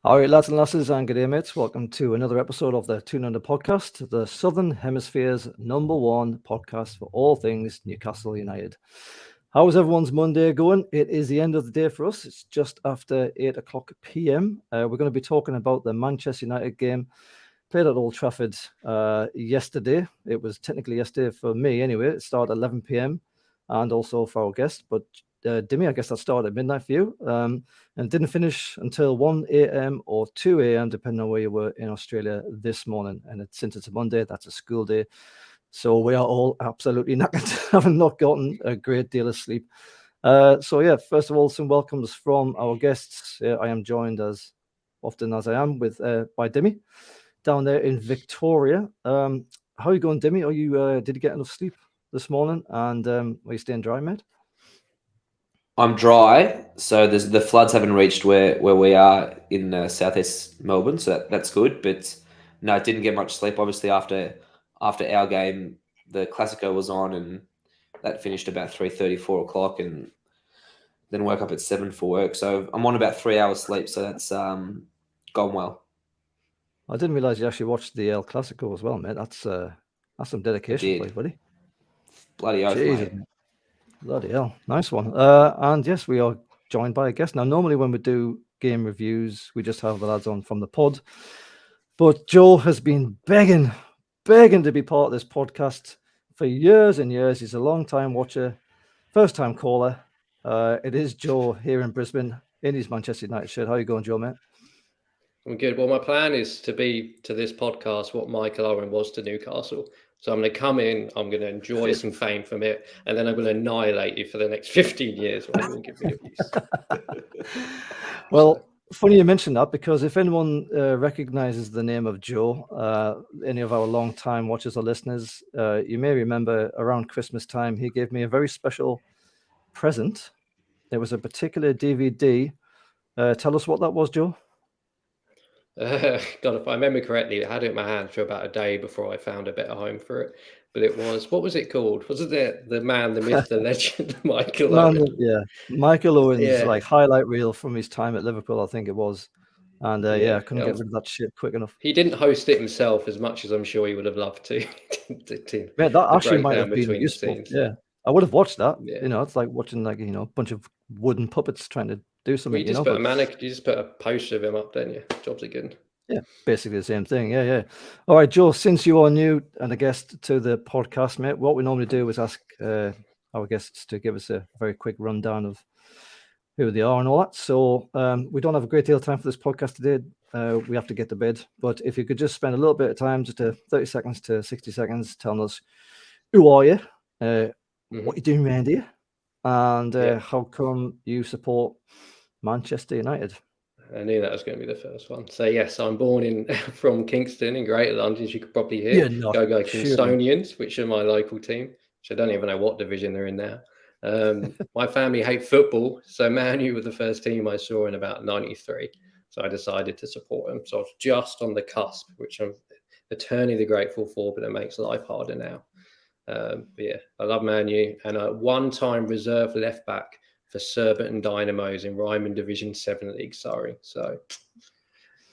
All right, lads and lasses, and good day, mates. Welcome to another episode of the Tune Under podcast, the Southern Hemisphere's #1 podcast for all things Newcastle United. How's everyone's Monday going? It is the end of the day for us. It's just after 8 o'clock p.m. We're going to be talking about the Manchester United game played at Old Trafford yesterday. It was technically yesterday for me anyway. It started at 11 p.m. and also for our guest, but Dimi, I guess that started at midnight for you, and didn't finish until 1 a.m. or 2 a.m. depending on where you were in Australia this morning. And since it's a Monday, that's a school day, so we are all absolutely knackered, having not gotten a great deal of sleep. So yeah, first of all, some welcomes from our guests. I am joined, as often as I am, by Dimi down there in Victoria. How are you going, Dimi? Did you get enough sleep this morning? And are you staying dry, mate? I'm dry, so the floods haven't reached where we are in southeast Melbourne, so that's good. But no, I didn't get much sleep. Obviously, after our game, the Classico was on, and that finished about 3:30, 4 o'clock, and then woke up at 7 for work. So I'm on about 3 hours sleep, so that's gone well. I didn't realize you actually watched the El Clasico as well, mate. That's some dedication for you, buddy. Bloody oath, Jesus, mate. Bloody hell, nice one. And yes, we are joined by a guest. Now, normally when we do game reviews, we just have the lads on from the pod. But Joe has been begging to be part of this podcast for years and years. He's a long-time watcher, first-time caller. It is Joe here in Brisbane in his Manchester United shirt. How are you going, Joe, mate? I'm good. Well, my plan is to be to this podcast what Michael Owen was to Newcastle. So I'm going to come in, I'm going to enjoy some fame from it, and then I'm going to annihilate you for the next 15 years while you give me abuse. Well, funny you mentioned that, because if anyone recognizes the name of Joe, any of our long-time watchers or listeners, you may remember around Christmas time, he gave me a very special present. It was a particular DVD. Tell us what that was, Joe. God, if I remember correctly, I had it in my hand for about a day before I found a better home for it. But it was, what was it called? Was it the man, the myth, the legend, Michael Owen? Yeah, Michael Owen's like highlight reel from his time at Liverpool, I think it was. And I couldn't get rid of that shit quick enough. He didn't host it himself as much as I'm sure he would have loved to. Yeah, that actually might have been useful. Yeah, I would have watched that. Yeah. You know, it's like watching a bunch of wooden puppets trying to do something. Well, you just put a poster of him up, don't you? Jobs are good. Yeah, basically the same thing. Yeah. All right, Joe, since you are new and a guest to the podcast, mate, what we normally do is ask our guests to give us a very quick rundown of who they are and all that. So we don't have a great deal of time for this podcast today. We have to get to bed. But if you could just spend a little bit of time, just 30 seconds to 60 seconds, telling us who are you, what you're doing around here, and how come you support Manchester United. I knew that was going to be the first one. So yes, I'm born from Kingston in Greater London, as you could probably hear. Go Kingstonians, which are my local team, which I don't even know what division they're in now. My family hate football, so Man U were the first team I saw in about '93. So I decided to support them. So I was just on the cusp, which I'm eternally grateful for, but it makes life harder now. But yeah, I love Man U, and a one-time reserve left back for Surbiton Dynamos in Ryman Division 7 League, Surrey. So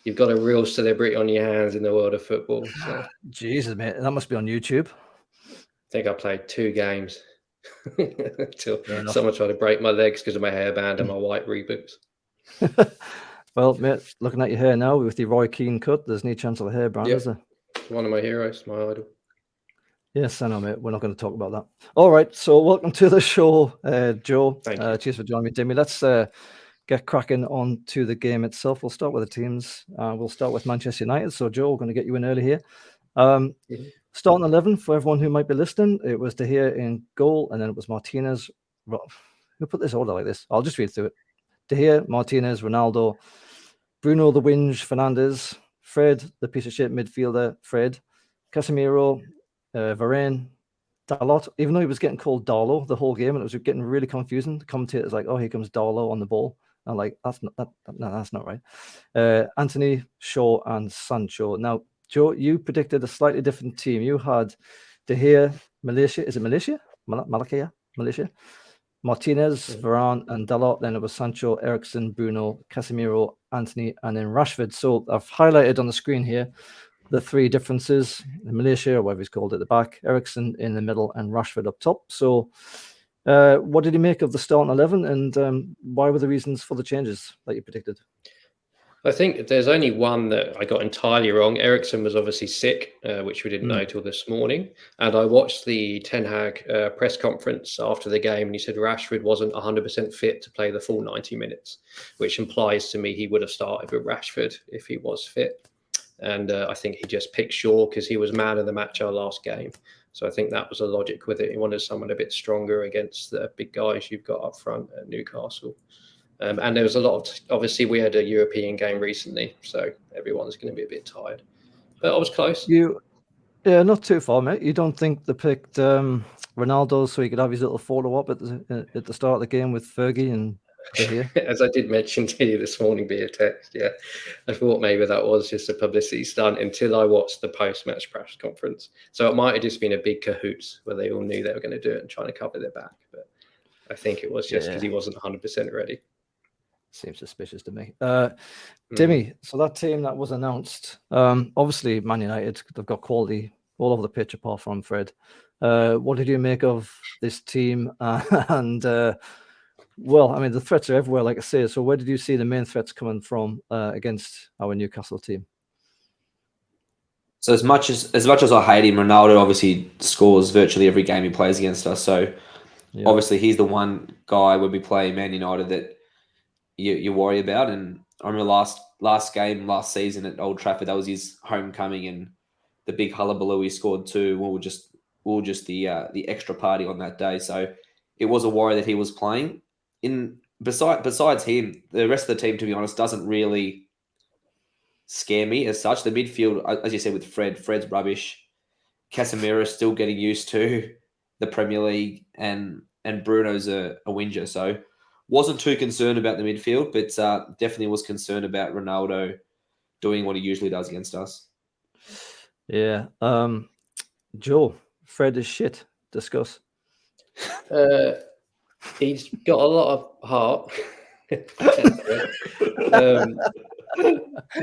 you've got a real celebrity on your hands in the world of football. So. Jesus, mate, that must be on YouTube. I think I played 2 games until someone tried to break my legs because of my hairband and my white Reeboks. Well, mate, looking at your hair now with your Roy Keane cut, there's no chance of a hairband, is there? It's one of my heroes, my idol. Yes, I know, mate. We're not going to talk about that. All right, so welcome to the show, Joe. Thank you. Cheers for joining me, Dimi. Let's get cracking on to the game itself. We'll start with the teams. We'll start with Manchester United. So, Joe, we're going to get you in early here. Starting 11, for everyone who might be listening, it was De Gea in goal, and then it was Martinez. Who put this order like this? I'll just read through it. De Gea, Martinez, Ronaldo, Bruno the Whinge, Fernandes, Fred, the piece of shit midfielder, Fred, Casemiro, Varane, Dalot, even though he was getting called Darlow the whole game, and it was getting really confusing. The commentators like, "Oh, here comes Darlow on the ball." I'm like, that's not right. Anthony, Shaw, and Sancho. Now, Joe, you predicted a slightly different team. You had De Gea, Malaysia. Is it Malaysia? Malaysia. Martinez, Varane, and Dalot. Then it was Sancho, Eriksen, Bruno, Casemiro, Anthony, and then Rashford. So I've highlighted on the screen here the three differences: Malaysia, or whatever he's called at the back, Eriksen in the middle, and Rashford up top. So what did you make of the starting 11, and why were the reasons for the changes that you predicted? I think there's only one that I got entirely wrong. Eriksen was obviously sick, which we didn't know till this morning. And I watched the Ten Hag press conference after the game, and he said Rashford wasn't 100% fit to play the full 90 minutes, which implies to me he would have started with Rashford if he was fit. And I think he just picked Shaw because he was man of the match our last game. So I think that was a logic with it. He wanted someone a bit stronger against the big guys you've got up front at Newcastle. And there was a lot of, obviously, we had a European game recently, so everyone's going to be a bit tired. But I was close. Yeah, not too far, mate. You don't think they picked Ronaldo so he could have his little photo op at the start of the game with Fergie and De Gea? As I did mention to you this morning via text, yeah, I thought maybe that was just a publicity stunt until I watched the post-match press conference. So it might have just been a big cahoots where they all knew they were going to do it and trying to cover their back. But I think it was just because he wasn't 100% ready. Seems suspicious to me. Dimi, so that team that was announced, obviously Man United, they've got quality all over the pitch apart from Fred. What did you make of this team? And well, I mean, the threats are everywhere, like I say. So where did you see the main threats coming from against our Newcastle team? So as much as I hate him, Ronaldo obviously scores virtually every game he plays against us. So obviously he's the one guy when we play Man United that you worry about. And I remember last game last season at Old Trafford, that was his homecoming, and the big hullabaloo he scored too. We were just the extra party on that day. So it was a worry that he was playing. Besides him, the rest of the team, to be honest, doesn't really scare me as such. The midfield, as you said, with Fred's rubbish. Casemiro's still getting used to the Premier League, and Bruno's a whinger. So wasn't too concerned about the midfield, but definitely was concerned about Ronaldo doing what he usually does against us. Yeah. Joe, Fred is shit. Discuss. He's got a lot of heart.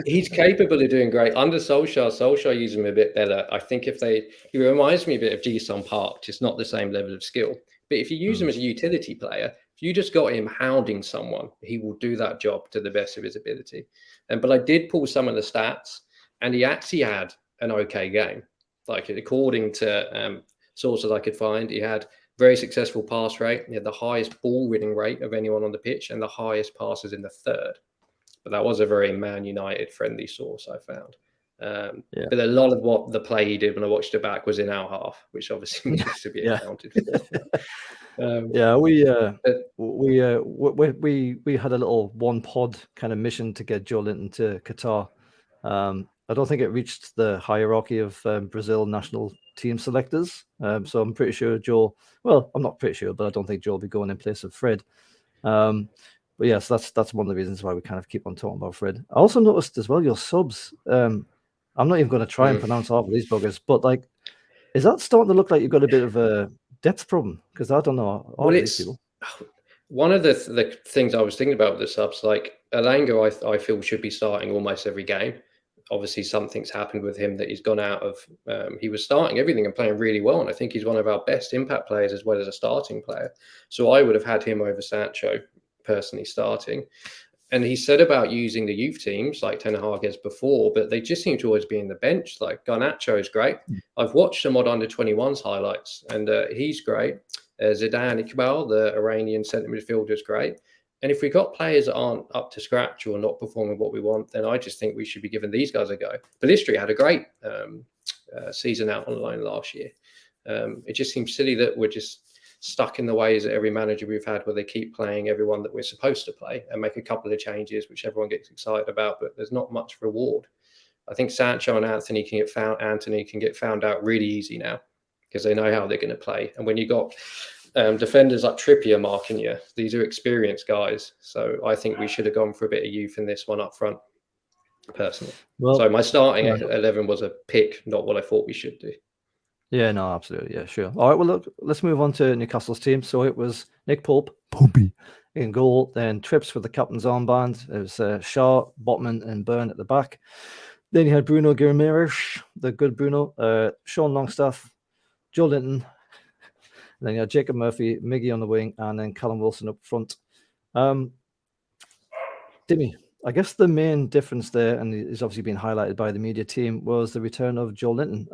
He's capable of doing great. Under Solskjaer uses him a bit better. I think he reminds me a bit of Ji-sung Park, just not the same level of skill. But if you use him as a utility player, if you just got him hounding someone, he will do that job to the best of his ability. But I did pull some of the stats, and he actually had an okay game. Like, according to sources I could find, he had very successful pass rate. He had the highest ball winning rate of anyone on the pitch and the highest passes in the third. But that was a very Man United friendly source I found. But a lot of what the play he did when I watched it back was in our half, which obviously needs to be accounted for. We had a little one pod kind of mission to get Joe Linton to Qatar. I don't think it reached the hierarchy of Brazil national team selectors. So I'm pretty sure Joe. Well, I'm not pretty sure, but I don't think Joe will be going in place of Fred. But yes, that's one of the reasons why we kind of keep on talking about Fred. I also noticed as well your subs. I'm not even going to try and pronounce half of these buggers, but like, is that starting to look like you've got a bit of a depth problem? Because I don't know. Well, it's one of the things I was thinking about with the subs. Like Elanga, I feel should be starting almost every game. Obviously, something's happened with him that he's gone out of. He was starting everything and playing really well, and I think he's one of our best impact players as well as a starting player. So I would have had him over Sancho personally starting. And he said about using the youth teams like Ten Hag has before, but they just seem to always be in the bench. Like Garnacho is great. I've watched some under 21s highlights, and he's great. Zidane Iqbal, the Iranian centre midfielder, is great. And if we've got players that aren't up to scratch or not performing what we want, then I just think we should be giving these guys a go. Ballistri had a great season out on loan last year. It just seems silly that we're just stuck in the ways that every manager we've had where they keep playing everyone that we're supposed to play and make a couple of changes, which everyone gets excited about, but there's not much reward. I think Sancho and Anthony can get found out really easy now because they know how they're going to play. And when you got defenders like Trippier marking you, these are experienced guys. So I think we should have gone for a bit of youth in this one up front, personally. So my starting 11 was a pick, not what I thought we should do. Yeah, no, absolutely. Yeah, sure. All right, well, look, let's move on to Newcastle's team. So it was Nick Pope, Puppy in goal. Then Trips with the captain's armband. It was Shaw, Botman, and Byrne at the back. Then you had Bruno Guimaraes, the good Bruno, Sean Longstaff, Joe Linton. Then you had Jacob Murphy, Miggy on the wing, and then Callum Wilson up front. Dimi, I guess the main difference there, and it's obviously been highlighted by the media team, was the return of Joe Linton.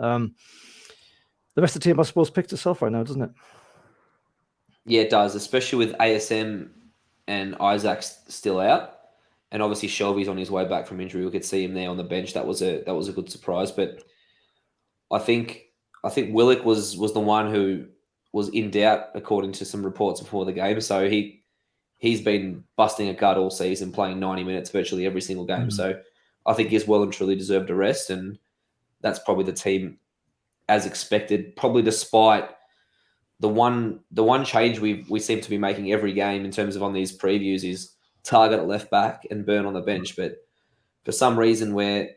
The rest of the team, I suppose, picked itself right now, doesn't it? Yeah, it does, especially with ASM and Isaac's still out. And obviously Shelby's on his way back from injury. We could see him there on the bench. That was a good surprise. But I think Willock was the one who was in doubt, according to some reports before the game. So he's been busting a gut all season, playing 90 minutes virtually every single game. So I think he's well and truly deserved a rest, and that's probably the team as expected. Probably despite the one change we seem to be making every game in terms of on these previews is Target at left back and Byrne on the bench. But for some reason we're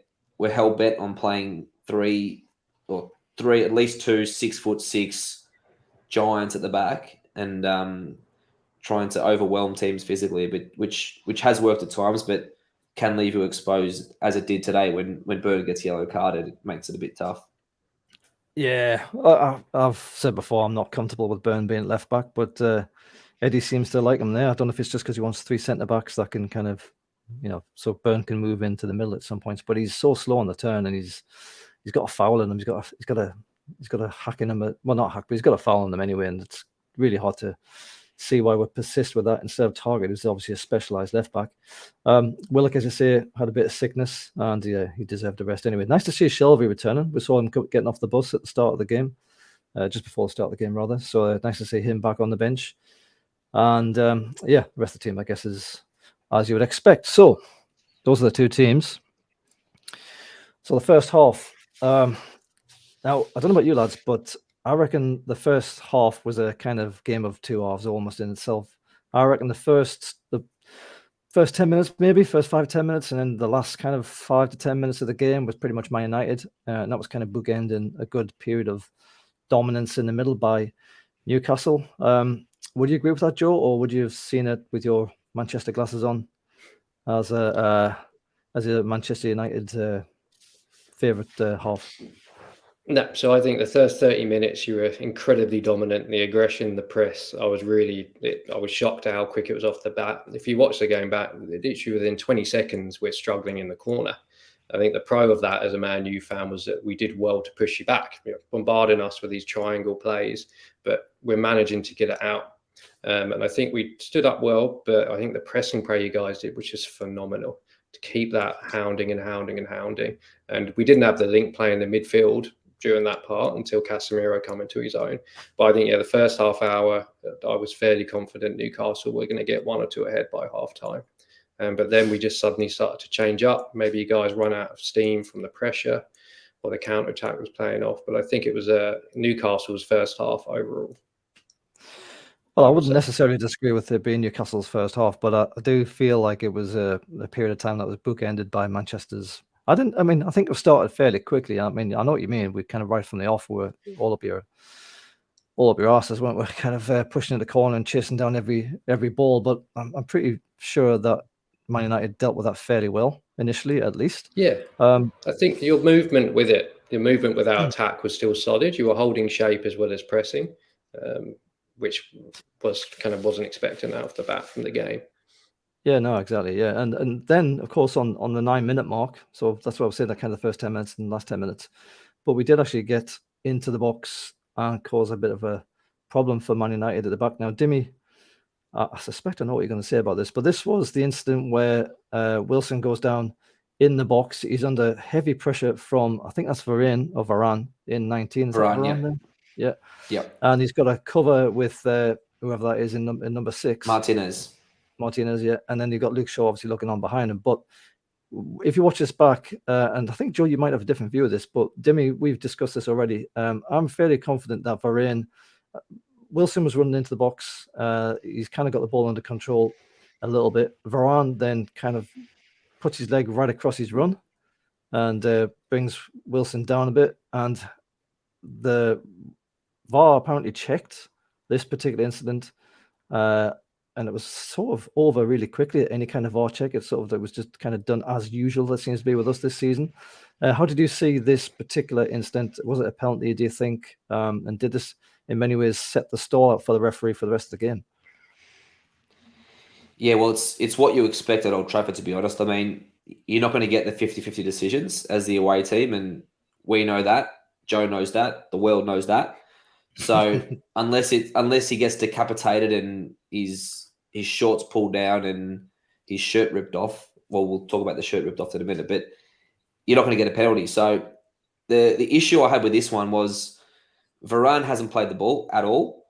hell bent on playing three, at least two 6'6" giants at the back, and trying to overwhelm teams physically, but which has worked at times, but can leave you exposed, as it did today when Byrne gets yellow carded. It makes it a bit tough. Yeah, I've said before I'm not comfortable with Byrne being left back, but Eddie seems to like him there. I don't know if it's just because he wants three centre backs that can kind of, so Byrne can move into the middle at some points. But he's so slow on the turn, and he's got a foul in him. He's got a hack in him. Well, not hack, but he's got a foul in him anyway, and it's really hard to see why we persist with that instead of Target, who's obviously a specialised left back. Willock, as I say, had a bit of sickness, and he deserved a rest anyway. Nice to see Shelby returning. We saw him getting off the bus at the start of the game, just before the start of the game, rather. So nice to see him back on the bench. And the rest of the team, I guess, is as you would expect. So those are the two teams. So the first half. Now, I don't know about you lads, but I reckon the first half was a kind of game of two halves almost in itself. I reckon the first 10 minutes, maybe first 5 to 10 minutes, and then the last kind of 5 to 10 minutes of the game was pretty much Man United, and that was kind of bookending a good period of dominance in the middle by Newcastle. Would you agree with that, Joe, or would you have seen it with your Manchester glasses on as a Manchester United favourite half? No, so I think the first 30 minutes you were incredibly dominant. The aggression, the press, I was shocked at how quick it was off the bat. If you watch the game back, literally within 20 seconds, we're struggling in the corner. I think the pro of that as a Man U fan was that we did well to push you back, bombarding us with these triangle plays, but we're managing to get it out. And I think we stood up well, but I think the pressing play you guys did was just phenomenal to keep that hounding. And we didn't have the link play in the midfield during that part until Casemiro come into his own. But I think, the first half hour, I was fairly confident Newcastle were going to get 1 or 2 ahead by half time. But then we just suddenly started to change up. Maybe you guys run out of steam from the pressure, or the counter-attack was playing off. But I think it was Newcastle's first half overall. Well, I wouldn't necessarily disagree with it being Newcastle's first half, but I do feel like it was a period of time that was bookended by Manchester's. I think it started fairly quickly. I mean, I know what you mean. We kind of right from the off were all up your asses, weren't we? Kind of pushing in the corner and chasing down every ball. But I'm pretty sure that Man United dealt with that fairly well initially, at least. Yeah. I think your movement with our attack was still solid. You were holding shape as well as pressing, which wasn't expected out of the bat from the game. Yeah, no, exactly. Yeah, and then of course on the 9-minute mark, so that's what I was saying, that kind of the first 10 minutes and last 10 minutes, but we did actually get into the box and cause a bit of a problem for Man United at the back. Now, Dimi, I suspect I know what you're going to say about this, but this was the incident where Wilson goes down in the box. He's under heavy pressure from, I think that's Varane in 19. Is that Varane then? Yeah. Yep. And he's got a cover with whoever that is in number 6. Martinez, yeah. And then you've got Luke Shaw obviously looking on behind him. But if you watch this back, and I think, Joe, you might have a different view of this, but Dimi, we've discussed this already. I'm fairly confident that Varane, Wilson was running into the box. He's kind of got the ball under control a little bit. Varane then kind of puts his leg right across his run and brings Wilson down a bit. And the VAR apparently checked this particular incident. and it was sort of over really quickly at any kind of VAR check. It was just kind of done as usual. That seems to be with us this season. How did you see this particular incident? Was it a penalty, do you think? And did this in many ways set the stall out for the referee for the rest of the game? Yeah, well, it's what you expect at Old Trafford, to be honest. I mean, you're not going to get the 50-50 decisions as the away team, and we know that. Joe knows that. The world knows that. So unless he gets decapitated and his shorts pulled down and his shirt ripped off, well, we'll talk about the shirt ripped off in a minute, but you're not going to get a penalty. So the issue I had with this one was Varane hasn't played the ball at all.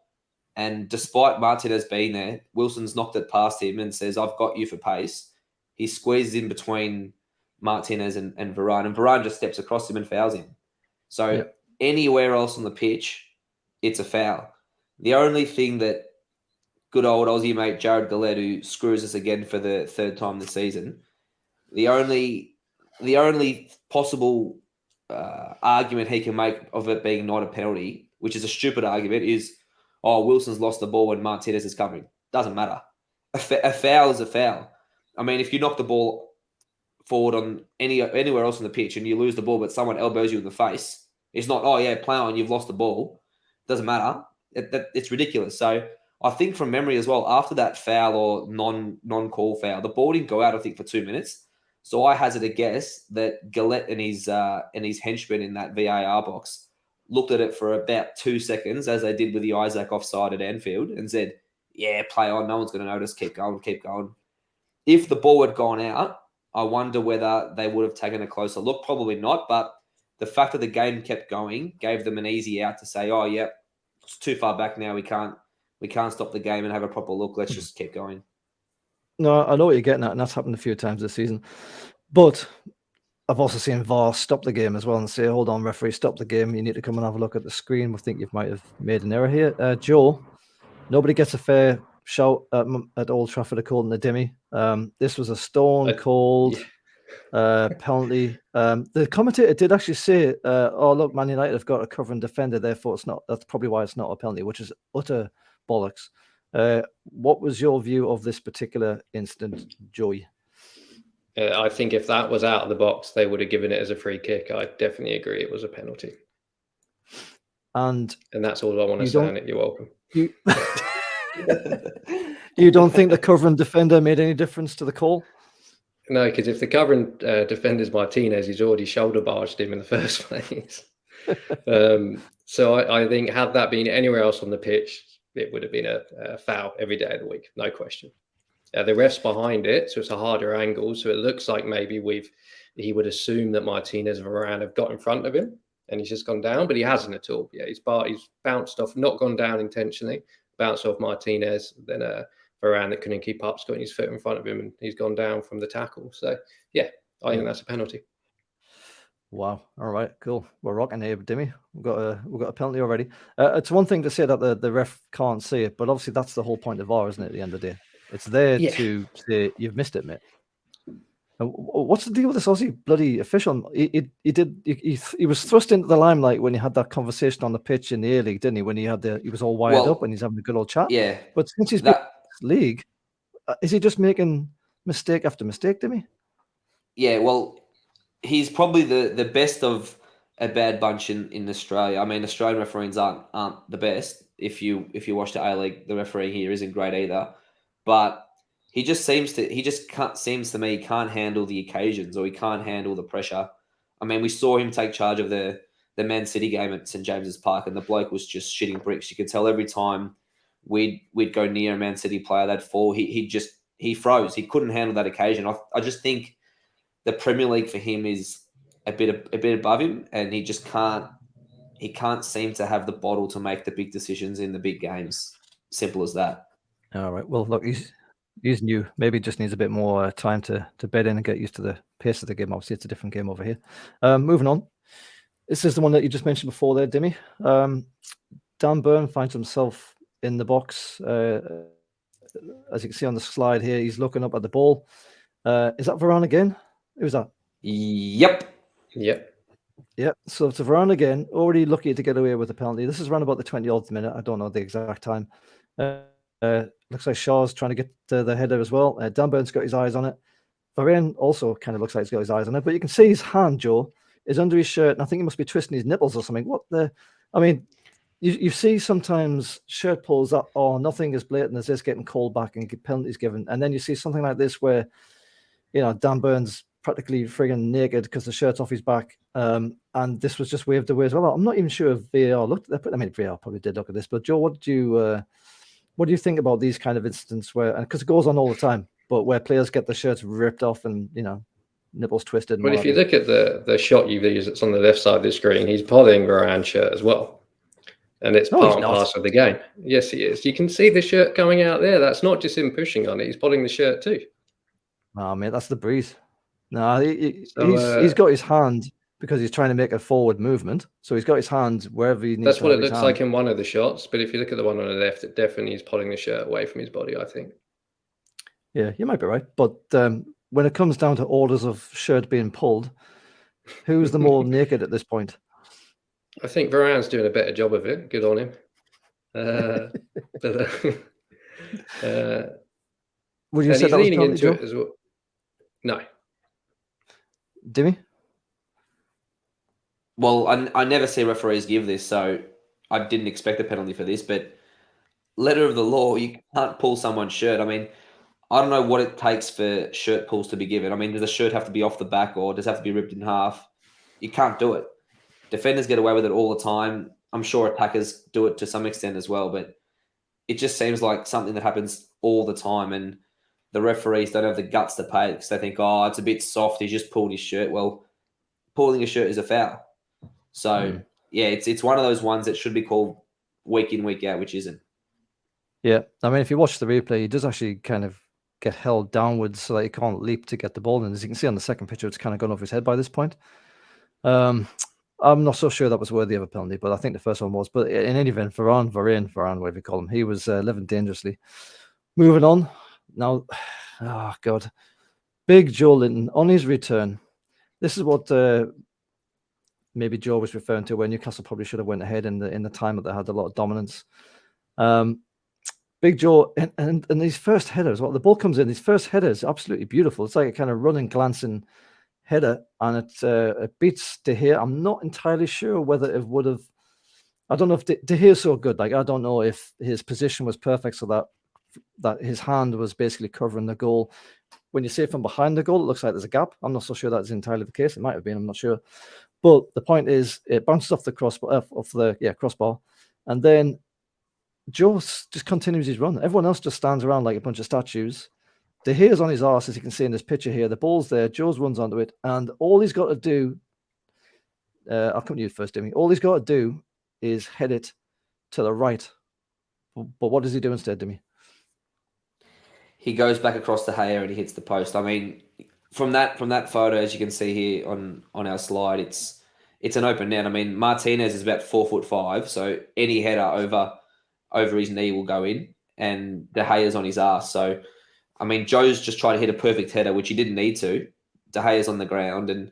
And despite Martinez being there, Wilson's knocked it past him and says, "I've got you for pace." He squeezes in between Martinez and Varane, and Varane just steps across him and fouls him. So anywhere else on the pitch, it's a foul. The only thing that good old Aussie mate Jared Gillett, who screws us again for the third time this season, the only possible argument he can make of it being not a penalty, which is a stupid argument, is, "Oh, Wilson's lost the ball when Martinez is covering." Doesn't matter. A foul is a foul. I mean, if you knock the ball forward on anywhere else on the pitch and you lose the ball, but someone elbows you in the face, it's not, "Oh yeah, play on, you've lost the ball." Doesn't matter. It's ridiculous. So I think from memory as well, after that foul or non-call foul, the ball didn't go out, I think, for 2 minutes. So I hazard a guess that Gillett and his henchmen in that VAR box looked at it for about 2 seconds, as they did with the Isaac offside at Anfield, and said, "Yeah, play on. No one's going to notice. Keep going, keep going." If the ball had gone out, I wonder whether they would have taken a closer look. Probably not, but the fact that the game kept going gave them an easy out to say, "Oh, yeah, it's too far back now. We can't stop the game and have a proper look. Let's just keep going." No, I know what you're getting at, and that's happened a few times this season. But I've also seen VAR stop the game as well and say, "Hold on, referee, stop the game. You need to come and have a look at the screen. We think you might have made an error here." Joe, nobody gets a fair shout at Old Trafford according to Dimi. This was a stone cold penalty. The commentator did actually say, "Oh, look, Man United have got a covering defender, therefore it's not. That's probably why it's not a penalty," which is utter bollocks. What was your view of this particular incident, Joey? I think if that was out of the box, they would have given it as a free kick. I definitely agree it was a penalty. And that's all I want to say on it. You're welcome. You don't think the covering defender made any difference to the call? No, because if the covering defender's Martinez, he's already shoulder barged him in the first place. So I think had that been anywhere else on the pitch, it would have been a foul every day of the week, no question. The ref's behind it, so it's a harder angle. So it looks like maybe he would assume that Martinez and Varane have got in front of him, and he's just gone down, but he hasn't at all. Yeah, he's bounced off, not gone down intentionally, bounced off Martinez, then Varane that couldn't keep up, got his foot in front of him, and he's gone down from the tackle. So yeah, I think that's a penalty. Wow. All right, cool. We're rocking here, Dimi. We've got a penalty already. It's one thing to say that the ref can't see it, but obviously that's the whole point of VAR, isn't it? At the end of the day, it's there to say you've missed it, mate. What's the deal with this Aussie bloody official? He was thrust into the limelight when he had that conversation on the pitch in the A-League, didn't he? When he was all wired up and he's having a good old chat. Yeah. But since he's been in this league, is he just making mistake after mistake, Dimi? Yeah. Well, he's probably the best of a bad bunch in Australia. I mean, Australian referees aren't the best. If you watch the A-League, the referee here isn't great either. But he seems to me can't handle the occasions, or he can't handle the pressure. I mean, we saw him take charge of the Man City game at St James's Park, and the bloke was just shitting bricks. You could tell every time we'd go near a Man City player, they'd fall. He froze. He couldn't handle that occasion. I just think the Premier League for him is a bit above him, and he just can't seem to have the bottle to make the big decisions in the big games. Simple as that. All right. Well, look, he's new. Maybe just needs a bit more time to bed in and get used to the pace of the game. Obviously, it's a different game over here. Moving on. This is the one that you just mentioned before there, Dimi. Dan Burn finds himself in the box. As you can see on the slide here, he's looking up at the ball. Is that Varane again? Who's that? Yep. So it's Varane again, already lucky to get away with the penalty. This is around about the 20th minute. I don't know the exact time. looks like Shaw's trying to get the header as well. Dan Burns got his eyes on it. Varane also kind of looks like he's got his eyes on it, but you can see his hand, Joe, is under his shirt, and I think he must be twisting his nipples or something. I mean, you see sometimes shirt pulls that are nothing as blatant as this getting called back and penalties given, and then you see something like this where, Dan Burns practically frigging naked because the shirt's off his back, and this was just waved away as well. I'm not even sure if VAR looked at it. I mean, VAR probably did look at this, but Joe, what do you think about these kind of incidents where, because it goes on all the time, but where players get the shirts ripped off and nipples twisted? Well, if you look at the shot you've used, it's on the left side of the screen. He's pulling Varane's shirt as well, and it's part and parcel of the game. Yes, he is. You can see the shirt coming out there. That's not just him pushing on it. He's pulling the shirt too. Oh, mate, that's the breeze. No, he's got his hand because he's trying to make a forward movement. So he's got his hand wherever he needs. That's what it looks like in one of the shots. But if you look at the one on the left, it definitely is pulling the shirt away from his body, I think. Yeah, you might be right. But when it comes down to orders of shirt being pulled, who's the more naked at this point? I think Varane's doing a better job of it. Good on him. Would you say that was leaning into it as well? No. Dimi? Well, I never see referees give this, so I didn't expect a penalty for this. But letter of the law, you can't pull someone's shirt. I mean, I don't know what it takes for shirt pulls to be given. I mean, does the shirt have to be off the back or does it have to be ripped in half? You can't do it. Defenders get away with it all the time. I'm sure attackers do it to some extent as well, but it just seems like something that happens all the time, and the referees don't have the guts to pay it because they think, oh, it's a bit soft. He just pulled his shirt. Well, pulling a shirt is a foul. So, yeah, it's one of those ones that should be called week in, week out, which isn't. Yeah. I mean, if you watch the replay, he does actually kind of get held downwards so that he can't leap to get the ball. And as you can see on the second picture, it's kind of gone over his head by this point. I'm not so sure that was worthy of a penalty, but I think the first one was. But in any event, Varane, whatever you call him, he was living dangerously. Moving on. Now, oh, God. Big Joe Linton on his return. This is what maybe Joe was referring to, where Newcastle probably should have went ahead in the time that they had a lot of dominance. Big Joe, and his first header as well. The ball comes in. His first header is absolutely beautiful. It's like a kind of running, glancing header, and it beats De Gea. I'm not entirely sure whether it would have. I don't know if De Gea is so good. Like, I don't know if his position was perfect so that his hand was basically covering the goal. When you see it from behind the goal, it looks like there's a gap. I'm not so sure that's entirely the case. It might have been. I'm not sure. But the point is, it bounces off the crossbar, crossbar, and then Joe just continues his run. Everyone else just stands around like a bunch of statues. De Gea's on his arse, as you can see in this picture here. The ball's there. Joe runs onto it, and all he's got to do, I'll come to you first, Dimi. All he's got to do is head it to the right. But what does he do instead, Dimi? He goes back across the Gea and he hits the post. I mean, from that photo, as you can see here on our slide, it's an open net. I mean, Martinez is about 4'5", so any header over his knee will go in, and De Gea's on his ass. So, I mean, Joe's just tried to hit a perfect header, which he didn't need to. De Gea's on the ground and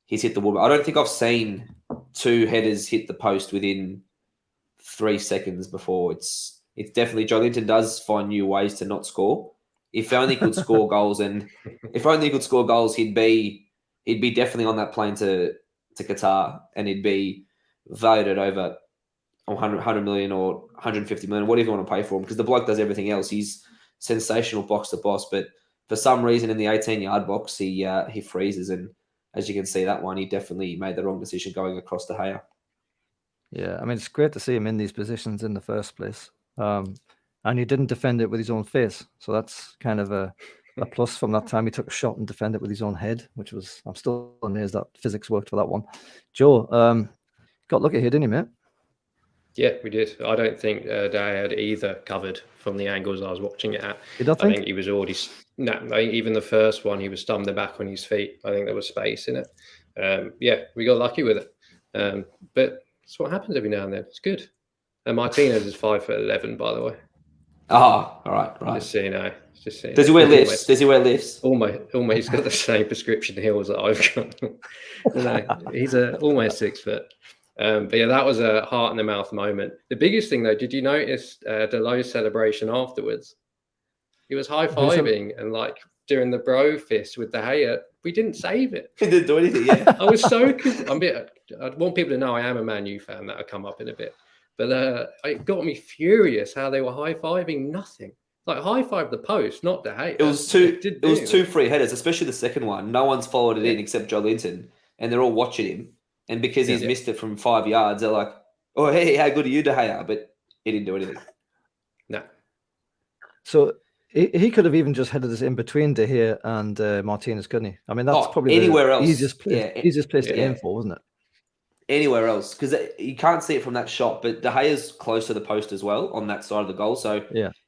he's hit the wall. I don't think I've seen two headers hit the post within 3 seconds before. It's definitely, Joe Linton does find new ways to not score. If only he could score goals, and if only he could score goals, he'd be definitely on that plane to Qatar, and he'd be valued at over 100 million or 150 million, whatever you want to pay for him, because the bloke does everything else. He's sensational box to boss, but for some reason in the 18-yard box, he freezes, and as you can see, that one, he definitely made the wrong decision going across the Gea. Yeah, I mean, it's great to see him in these positions in the first place. And he didn't defend it with his own face. So that's kind of a plus from that time. He took a shot and defended it with his own head, which was, I'm still amazed that physics worked for that one. Joe, got lucky here, didn't he, mate? Yeah, we did. I don't think De Gea had either covered from the angles I was watching it at. You don't think? I think he was already... No, I think even the first one, he was stumbling back on his feet. I think there was space in it. Yeah, we got lucky with it. But that's what happens every now and then. It's good. And Martinez is 5'11", by the way. Oh, all right. Just so you know. Does he wear lifts? Does he wear lifts? Almost. He's got the same prescription heels that I've got. No, he's almost 6 foot. But yeah, that was a heart in the mouth moment. The biggest thing though, did you notice Delo's celebration afterwards? He was high-fiving and like doing the bro fist with De Gea. We didn't save it. He didn't do anything, yeah. I was so I want people to know I am a Man U fan. That'll come up in a bit. But it got me furious how they were high-fiving nothing. Like high-five the post, not De Gea. It was two free headers, especially the second one. No one's followed it in except Joe Linton, and they're all watching him. And because he's missed it from 5 yards, they're like, "Oh, hey, how good are you, De Gea?" But he didn't do anything. No. So he could have even just headed this in between De Gea and Martinez, couldn't he? I mean, that's probably anywhere the else. Easiest place to aim for, wasn't it? Anywhere else, because you can't see it from that shot, but De Gea's close to the post as well on that side of the goal. So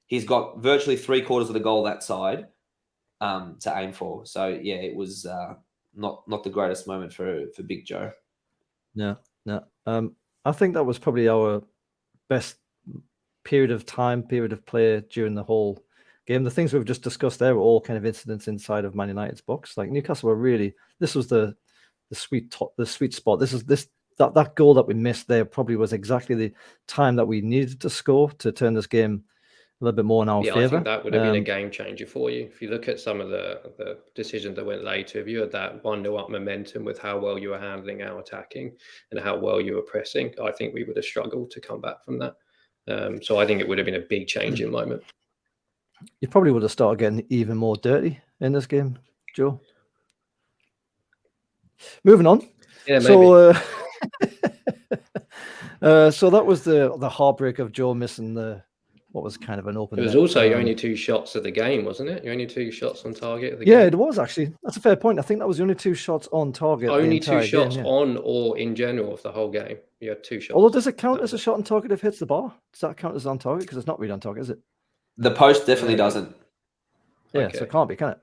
he's got virtually 3/4 of the goal that side to aim for. So yeah, it was not the greatest moment for Big Joe. No. I think that was probably our best period of play during the whole game. The things we've just discussed there were all kind of incidents inside of Man United's box. Like Newcastle were really, this was the sweet spot. That goal that we missed there probably was exactly the time that we needed to score to turn this game a little bit more in our favour. I think that would have been a game changer for you. If you look at some of the decisions that went later, if you had that 1-0 up momentum with how well you were handling our attacking and how well you were pressing, I think we would have struggled to come back from that. So I think it would have been a big changing moment. You probably would have started getting even more dirty in this game, Joe. Moving on. Yeah, maybe. So that was the heartbreak of Joe missing what was kind of an open. It was also your only 2 shots of the game, wasn't it? Your only 2 shots on target of the game. Yeah, it was actually. That's a fair point. I think that was the only 2 shots on target. Only 2 shots on or in general of the whole game. You had 2 shots. Although does it count as a shot on target if it hits the bar? Does that count as on target? Because it's not really on target, is it? The post definitely doesn't. Yeah, so it can't be, can it?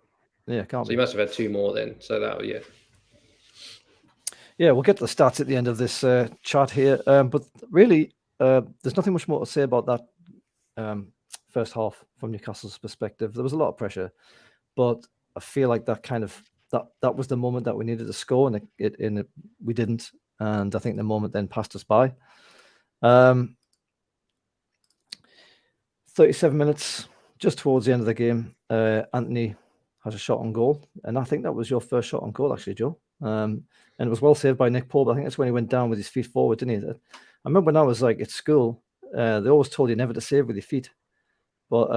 Yeah, it can't be. So you must have had 2 more then. So that, yeah. Yeah, we'll get to the stats at the end of this chat here. But really, there's nothing much more to say about that first half from Newcastle's perspective. There was a lot of pressure, but I feel like that kind of that was the moment that we needed to score, and we didn't. And I think the moment then passed us by. 37 minutes, just towards the end of the game, Anthony has a shot on goal, and I think that was your first shot on goal, actually, Joe. And it was well saved by Nick Pope. I think that's when he went down with his feet forward, didn't he? I remember when I was like at school, they always told you never to save with your feet. But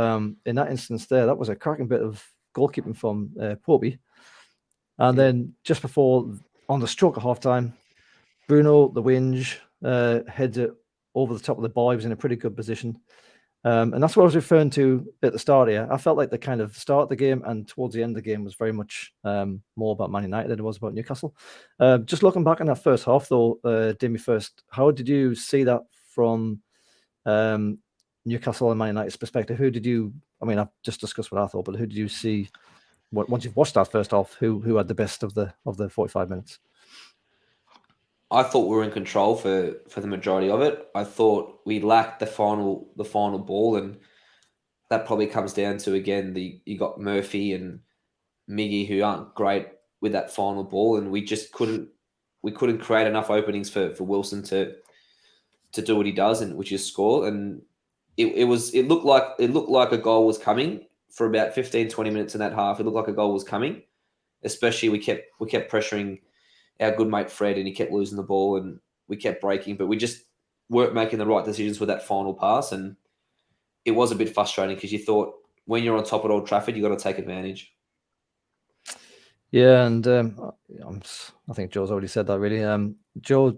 in that instance there, that was a cracking bit of goalkeeping from Popey. And then just before, on the stroke of half-time, Bruno, the whinge, heads it over the top of the bar. He was in a pretty good position. And that's what I was referring to at the start here. I felt like the kind of start of the game and towards the end of the game was very much more about Man United than it was about Newcastle. Just looking back on that first half, though, Dimi first, how did you see that from Newcastle and Man United's perspective? I've just discussed what I thought, but who did you see, once you've watched that first half, who had the best of the 45 minutes? I thought we were in control for the majority of it. I thought we lacked the final ball, and that probably comes down to, again, you got Murphy and Miggy who aren't great with that final ball, and we just couldn't create enough openings for Wilson to do what he does, and which is score. And it looked like a goal was coming for about 15-20 minutes in that half. It looked like a goal was coming, especially we kept pressuring our good mate Fred, and he kept losing the ball, and we kept breaking, but we just weren't making the right decisions with that final pass. And it was a bit frustrating because you thought when you're on top at Old Trafford, you got to take advantage. Yeah, and I think Joe's already said that, really. Joe,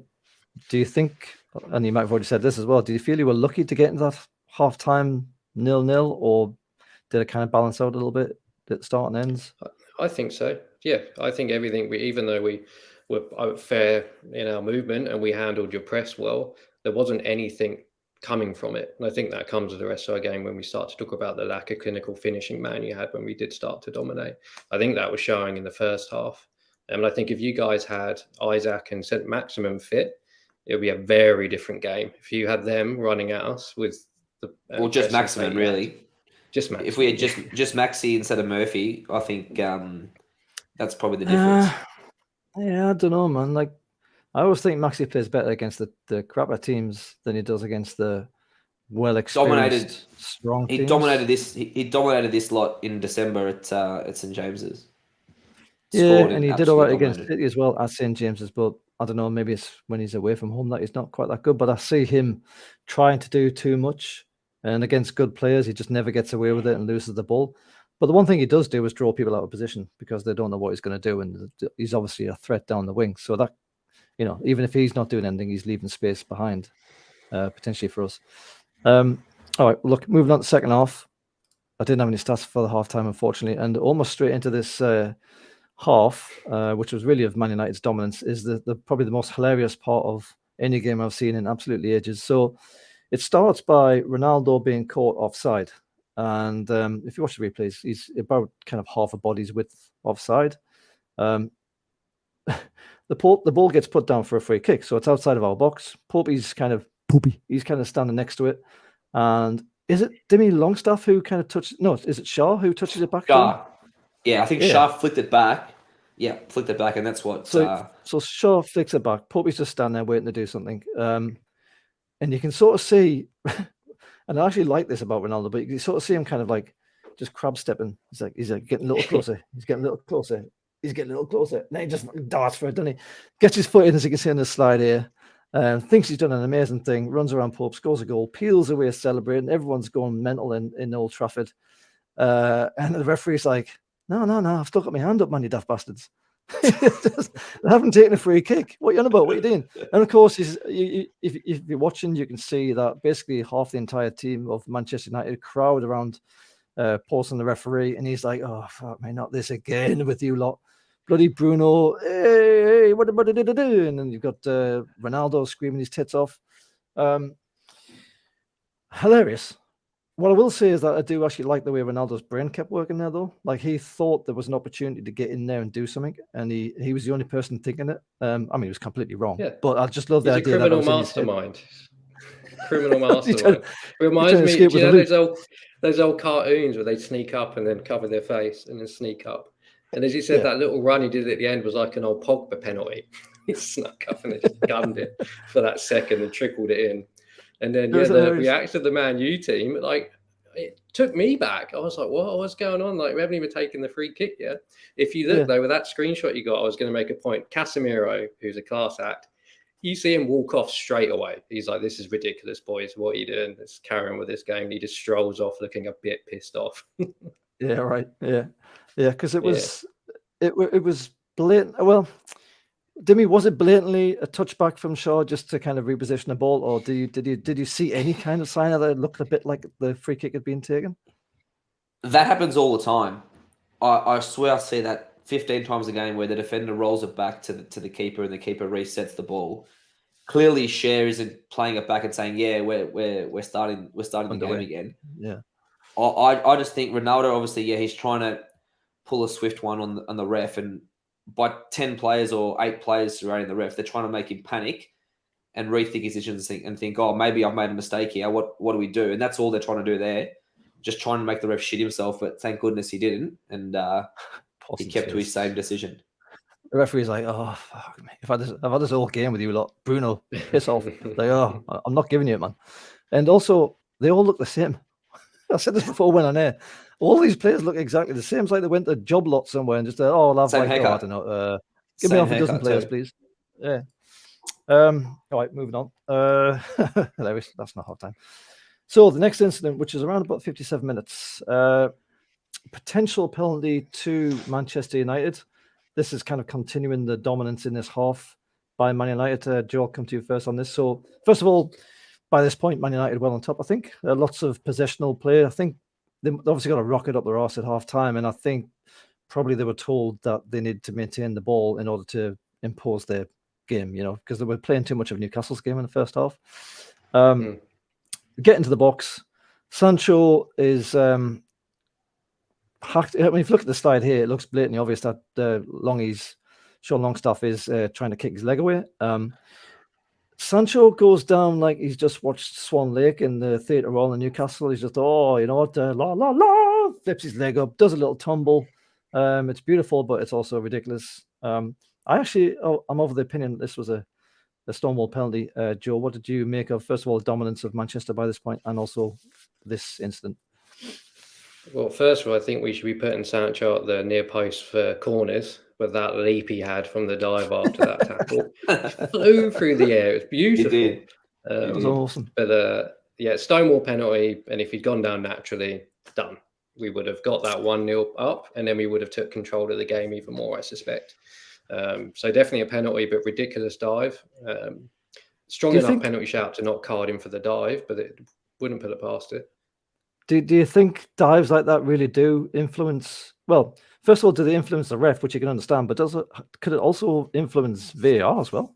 do you think, and you might have already said this as well, do you feel you were lucky to get into that half-time 0-0, or did it kind of balance out a little bit at the start and ends? I think so. Yeah, I think everything, even though we were fair in our movement and we handled your press well, there wasn't anything coming from it. And I think that comes with the rest of our game when we start to talk about the lack of clinical finishing man you had when we did start to dominate. I think that was showing in the first half. And I think if you guys had Isaac and St. Maximum fit, it would be a very different game. If you had them running at us with the... just Maximum, really. Just Maximum. If we had just Maxi instead of Murphy, I think that's probably the difference. Yeah, I don't know, man. Like, I always think Maxi plays better against the crapper teams than he does against the well-experienced, strong teams. He dominated this lot in December at St James's. And he did all right against City as well at St James's, but I don't know, maybe it's when he's away from home that he's not quite that good. But I see him trying to do too much, and against good players, he just never gets away with it and loses the ball. But the one thing he does do is draw people out of position because they don't know what he's going to do, and he's obviously a threat down the wing. So that, even if he's not doing anything, he's leaving space behind, potentially for us. All right, look, moving on to the second half. I didn't have any stats for the halftime, unfortunately, and almost straight into this half, which was really of Man United's dominance, is the probably the most hilarious part of any game I've seen in absolutely ages. So it starts by Ronaldo being caught offside. And if you watch the replays, he's about kind of half a body's width offside. The ball gets put down for a free kick, so it's outside of our box. He's kind of standing next to it. And is it Dimi Longstaff who kind of touched? No, is it Shaw who touches it back? Shaw. Yeah, I think Shaw flicked it back. Yeah, flicked it back, and that's what. So Shaw flicks it back. Pope's just standing there waiting to do something. And you can sort of see, and I actually like this about Ronaldo, but you can sort of see him kind of like just crab stepping. He's like getting a little closer. He's getting a little closer. He's getting a little closer. And then he just darts for it, doesn't he? Gets his foot in, as you can see on the slide here. Thinks he's done an amazing thing. Runs around Pope, scores a goal, peels away celebrating. Everyone's going mental in Old Trafford. And the referee's like, No, I've still got my hand up, man, you daft bastards. They haven't taken a free kick. What are you on about? What are you doing? And of course, if you're watching, you can see that basically half the entire team of Manchester United crowd around Paulson, the referee, and he's like, "Oh, fuck me, not this again with you lot. Bloody Bruno, hey, what did it do?" And then you've got Ronaldo screaming his tits off. Hilarious. What I will say is that I do actually like the way Ronaldo's brain kept working there, though. Like, he thought there was an opportunity to get in there and do something, and he was the only person thinking it. I mean, he was completely wrong. Yeah. But I just love the idea that criminal mastermind. Criminal mastermind. Reminds me, do you know those old cartoons where they sneak up and then cover their face and then sneak up? And as you said, that little run he did at the end was like an old Pogba penalty. He snuck up and they just gunned it for that second and trickled it in. And then the reaction of the Man U team, like, it took me back. I was like, what's going on? Like, we haven't even taken the free kick yet. If you look though, with that screenshot you got, I was going to make a point. Casemiro, who's a class act, you see him walk off straight away. He's like, "This is ridiculous, boys. What are you doing? Let's carry on with this game." And he just strolls off looking a bit pissed off. Yeah, right. Yeah, because it was blatant. Well, Dimi, was it blatantly a touchback from Shaw just to kind of reposition the ball, or did you see any kind of sign that it looked a bit like the free kick had been taken? That happens all the time. I swear I see that 15 times a game where the defender rolls it back to the keeper and the keeper resets the ball. Clearly, Cher isn't playing it back and saying, "Yeah, we're starting the game again." Yeah. I just think Ronaldo, obviously, he's trying to pull a swift one on the ref, and by 10 players or 8 players surrounding the ref, they're trying to make him panic and rethink his decisions and think, "Oh, maybe I've made a mistake here. What do we do?" And that's all they're trying to do there, just trying to make the ref shit himself. But thank goodness he didn't, and he kept to his same decision. The referee's like, "Oh, fuck me. I've had this whole game with you lot. Bruno, piss off." Like, "Oh, I'm not giving you it, man." And also, they all look the same. I said this before when on air. All these players look exactly the same. It's like they went to a job lot somewhere and just I'll have same like, haircut. I don't know, give me half a dozen players, please. Yeah. All right, moving on. Hilarious. That's not hot time. So the next incident, which is around about 57 minutes, potential penalty to Manchester United. This is kind of continuing the dominance in this half by Man United. Joe, I'll come to you first on this. So first of all, by this point, Man United well on top, I think. Lots of possessional play. I think they obviously got a rocket up their arse at half time, and I think probably they were told that they needed to maintain the ball in order to impose their game, because they were playing too much of Newcastle's game in the first half. Get into the box. Sancho is hacked. I mean, if you look at the slide here, it looks blatantly obvious that Sean Longstaff is trying to kick his leg away. Sancho goes down like he's just watched Swan Lake in the Theatre Royal in Newcastle. He's just, flips his leg up, does a little tumble. It's beautiful, but it's also ridiculous. I'm of the opinion this was a Stonewall penalty. Joe, what did you make of, first of all, the dominance of Manchester by this point, and also this incident? Well, first of all, I think we should be putting Sancho at the near post for corners with that leap he had from the dive after that tackle. Flew through the air. It was beautiful. It was awesome. But Stonewall penalty, and if he'd gone down naturally, done. We would have got that 1-0 up, and then we would have took control of the game even more, I suspect. So definitely a penalty, but ridiculous dive. Strong enough penalty shout to not card him for the dive, but it wouldn't put it past it. Do you think dives like that really do influence? Well, first of all, do they influence the ref, which you can understand, but could it also influence VAR as well?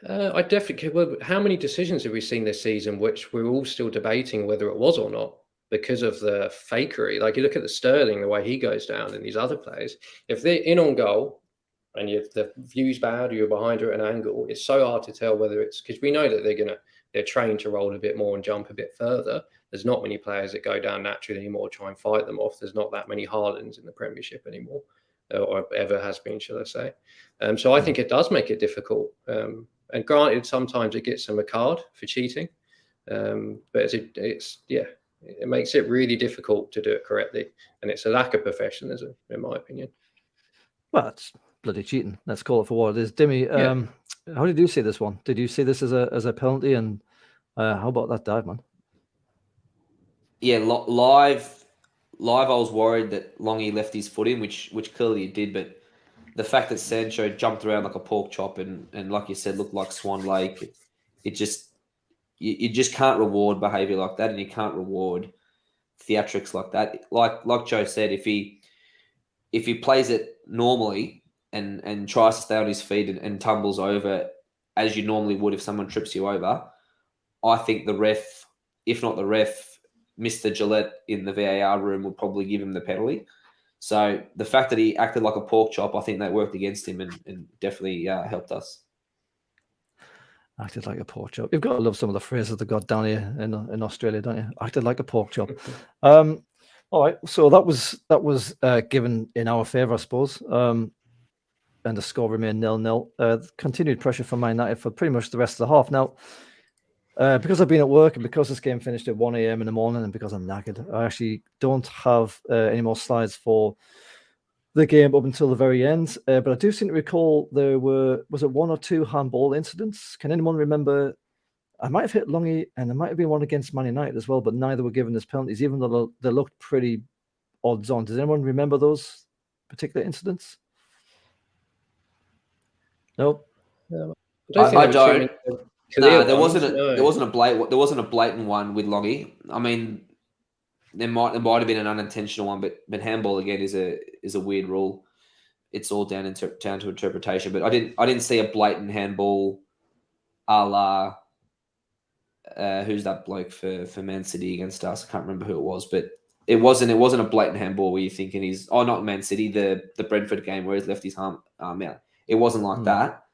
I definitely. Well, how many decisions have we seen this season which we're all still debating whether it was or not because of the fakery? Like you look at the Sterling, the way he goes down, and these other players, if they're in on goal and the view's bad or you're behind her at an angle, it's so hard to tell whether it's because we know that they're trained to roll a bit more and jump a bit further. There's not many players that go down naturally anymore, try and fight them off. There's not that many Haalands in the Premiership anymore, or ever has been, shall I say. So I think it does make it difficult. And granted, sometimes it gets them a card for cheating. But it makes it really difficult to do it correctly. And it's a lack of professionalism, in my opinion. Well, it's bloody cheating. Let's call it for what it is. Dimi, how did you see this one? Did you see this as a penalty? And how about that dive, man? Yeah, live, I was worried that Longy left his foot in, which clearly he did. But the fact that Sancho jumped around like a pork chop and like you said, looked like Swan Lake, you just can't reward behaviour like that, and you can't reward theatrics like that. Like Joe said, if he plays it normally and tries to stay on his feet and tumbles over as you normally would if someone trips you over, I think the ref, if not the ref, Mr. Gillette in the VAR room would probably give him the penalty. So the fact that he acted like a pork chop, I think that worked against him and definitely helped us. Acted like a pork chop. You've got to love some of the phrases they got down here in Australia, don't you? Acted like a pork chop. All right, so that was given in our favour, I suppose. And the score remained 0-0. Continued pressure from Man United for pretty much the rest of the half. Now, because I've been at work and because this game finished at 1 a.m. in the morning and because I'm knackered, I actually don't have any more slides for the game up until the very end. But I do seem to recall was it 1 or 2 handball incidents? Can anyone remember? I might have hit Lungy and there might have been one against Man United as well, but neither were given as penalties, even though they looked pretty odds on. Does anyone remember those particular incidents? Nope. I don't. No, there wasn't a blatant one with Longy. I mean, there might have been an unintentional one, but handball again is a weird rule. It's all down to interpretation. But I didn't see a blatant handball, a la who's that bloke for Man City against us? I can't remember who it was, but it wasn't a blatant handball where you're thinking not Man City, the Brentford game where he's left his arm out. It wasn't like that.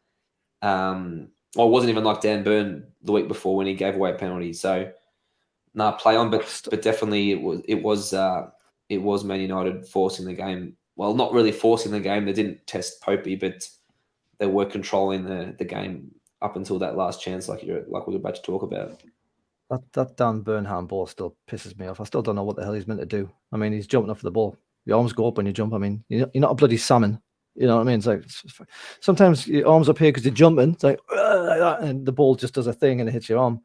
Or it wasn't even like Dan Burn the week before when he gave away a penalty. So, play on, but definitely it was Man United forcing the game. Well, not really forcing the game. They didn't test Popey, but they were controlling the game up until that last chance, like we're about to talk about. That Dan Burn handball still pisses me off. I still don't know what the hell he's meant to do. I mean, he's jumping off the ball. Your arms go up when you jump. I mean, you're not a bloody salmon. You know what I mean? It's like sometimes your arms up here because you're jumping. It's like that, and the ball just does a thing and it hits your arm.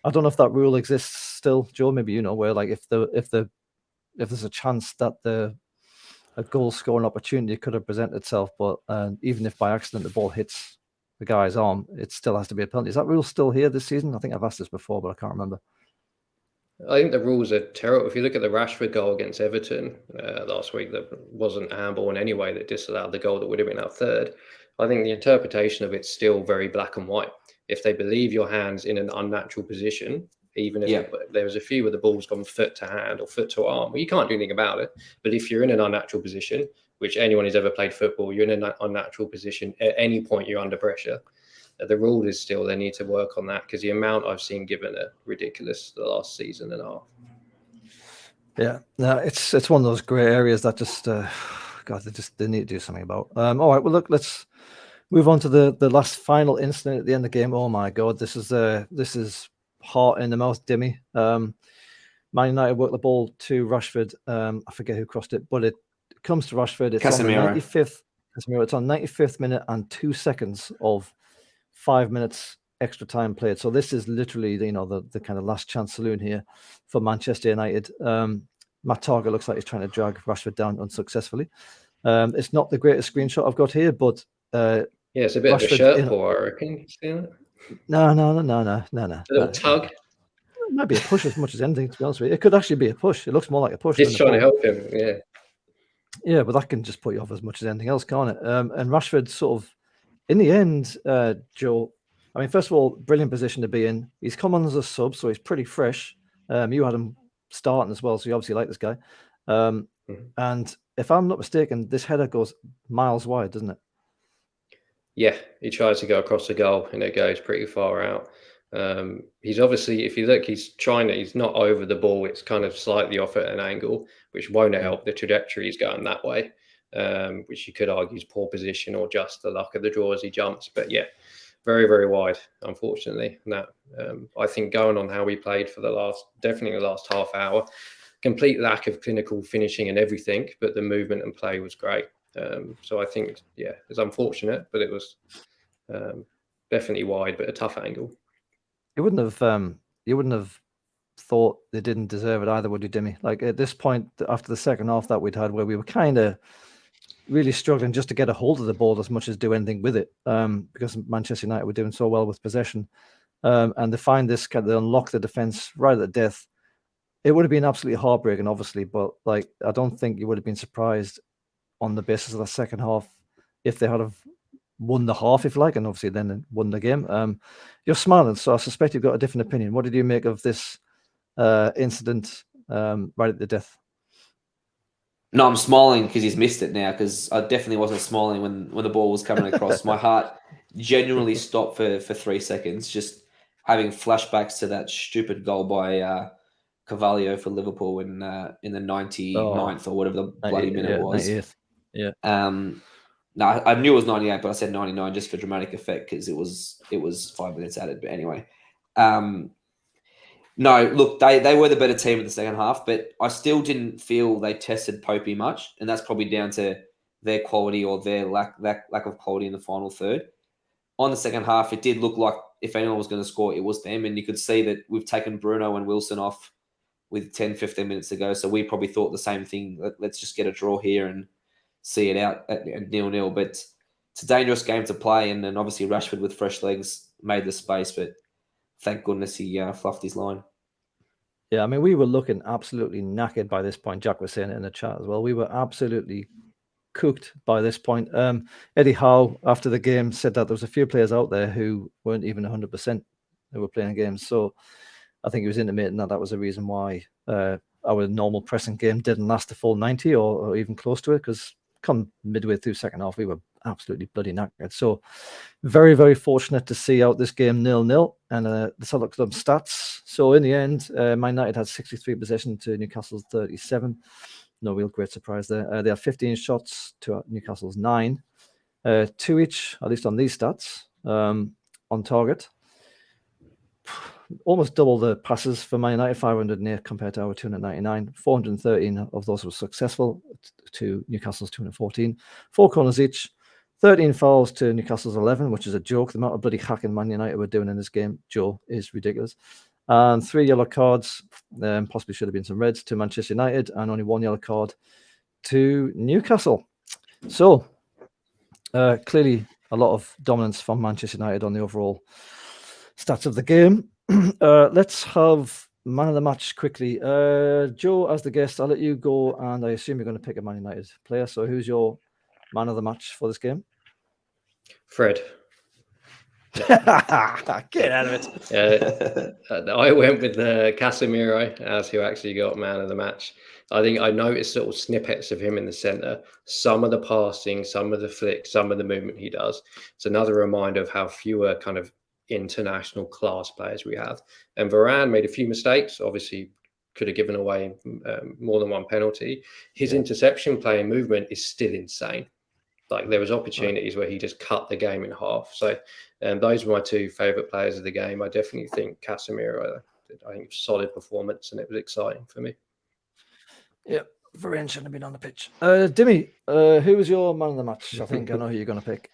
I don't know if that rule exists still, Joe. Maybe you know where, like, if there's a chance that a goal scoring opportunity could have presented itself, but even if by accident the ball hits the guy's arm, it still has to be a penalty. Is that rule still here this season? I think I've asked this before, but I can't remember. I think the rules are terrible. If you look at the Rashford goal against Everton last week, that wasn't a handball in any way that disallowed the goal that would have been our third. I think the interpretation of it's still very black and white. If they believe your hand's in an unnatural position, even if there was a few where the ball's gone foot to hand or foot to arm, well, you can't do anything about it. But if you're in an unnatural position, which anyone who's ever played football, you're in an unnatural position at any point you're under pressure. The rule is still they need to work on that because the amount I've seen given are ridiculous the last season and a half. Yeah, no, it's one of those grey areas that just God, they need to do something about. All right, well, look, let's Move on to the last final incident at the end of the game. Oh my God, this is heart in the mouth, Dimi. Man United worked the ball to Rashford. I forget who crossed it, but it comes to Rashford. It's Casemiro. on the 95th. Casemiro. It's on 95th minute and 2 seconds of 5 minutes extra time played. So this is literally the kind of last chance saloon here for Manchester United. Matt Target looks like he's trying to drag Rashford down unsuccessfly. It's not the greatest screenshot I've got here, but it's a bit Rashford, of a shirt pull, I reckon. No. A little tug. It might be a push as much as anything, to be honest with you. It could actually be a push. It looks more like a push. Just trying to help him, yeah. Yeah, but that can just put you off as much as anything else, can't it? And Rashford sort of, in the end, Joe, I mean, first of all, brilliant position to be in. He's come on as a sub, so he's pretty fresh. You had him starting as well, so you obviously like this guy. And if I'm not mistaken, this header goes miles wide, doesn't it? Yeah, he tries to go across the goal and it goes pretty far out. He's obviously, if you look, he's not over the ball. It's kind of slightly off at an angle, which won't help the trajectory he's going that way, which you could argue is poor position or just the luck of the draw as he jumps. But yeah, very, very wide, unfortunately. And that, I think going on how we played for definitely the last half hour, complete lack of clinical finishing and everything, but the movement and play was great. So I think, yeah, it's unfortunate, but it was definitely wide, but a tough angle. You wouldn't have thought they didn't deserve it either, would you, Dimi? Like at this point, after the second half that we'd had, where we were kind of really struggling just to get a hold of the ball as much as do anything with it, because Manchester United were doing so well with possession, and they find this they unlock the defense right at death. It would have been absolutely heartbreaking, obviously, but like I don't think you would have been surprised on the basis of the second half if they had have won the half, if you like, and obviously then won the game. You're smiling, so I suspect you've got a different opinion. What did you make of this incident right at the death? No, I'm smiling because he's missed it now, because I definitely wasn't smiling when the ball was coming across. My heart genuinely stopped for 3 seconds, just having flashbacks to that stupid goal by Carvalho for Liverpool in the 99th or whatever the bloody minute was. 98th. Yeah. No, I knew it was 98, but I said 99 just for dramatic effect because it was 5 minutes added. But anyway, no, look, they were the better team in the second half, but I still didn't feel they tested Popey much, and that's probably down to their quality or their lack of quality in the final third. On the second half, it did look like if anyone was going to score, it was them, and you could see that we've taken Bruno and Wilson off with 10, 15 minutes to go, so we probably thought the same thing. Let's just get a draw here and see it out at 0-0, but it's a dangerous game to play, and then obviously Rashford with fresh legs made the space, but thank goodness he fluffed his line. Yeah, I mean, we were looking absolutely knackered by this point. Jack was saying it in the chat as well. We were absolutely cooked by this point. Eddie Howe, after the game, said that there was a few players out there who weren't even 100% who were playing games. So I think he was intimating that was the reason why our normal pressing game didn't last the full 90 or even close to it, because come midway through second half, we were absolutely bloody knackered. So very, very fortunate to see out this game 0-0. And let's have a look at some stats. So in the end, Man United had 63 possession to Newcastle's 37. No real great surprise there. They had 15 shots to Newcastle's 9. 2 each, at least on these stats, on target. Almost double the passes for Man United, 508 compared to our 299. 413 of those were successful to Newcastle's 214. 4 corners each. 13 fouls to Newcastle's 11, which is a joke. The amount of bloody hacking Man United were doing in this game, Joe, is ridiculous. And 3 yellow cards, possibly should have been some reds, to Manchester United, and only 1 yellow card to Newcastle. So, clearly a lot of dominance from Manchester United on the overall stats of the game. Let's have man of the match quickly. Joe, as the guest, I'll let you go, and I assume you're going to pick a Man United player. So who's your man of the match for this game? Fred. Get out of it. I went with Casemiro as who actually got man of the match. I think I noticed little snippets of him in the centre. Some of the passing, some of the flick, some of the movement he does. It's another reminder of how fewer kind of international class players we have. And Varane made a few mistakes. Obviously, could have given away more than one penalty. His interception play and movement is still insane. Like there was opportunities where he just cut the game in half. So those were my two favourite players of the game. I definitely think Casemiro, I think, solid performance, and it was exciting for me. Yeah, Varane shouldn't have been on the pitch. Dimi, who was your man of the match? I think I know who you're going to pick.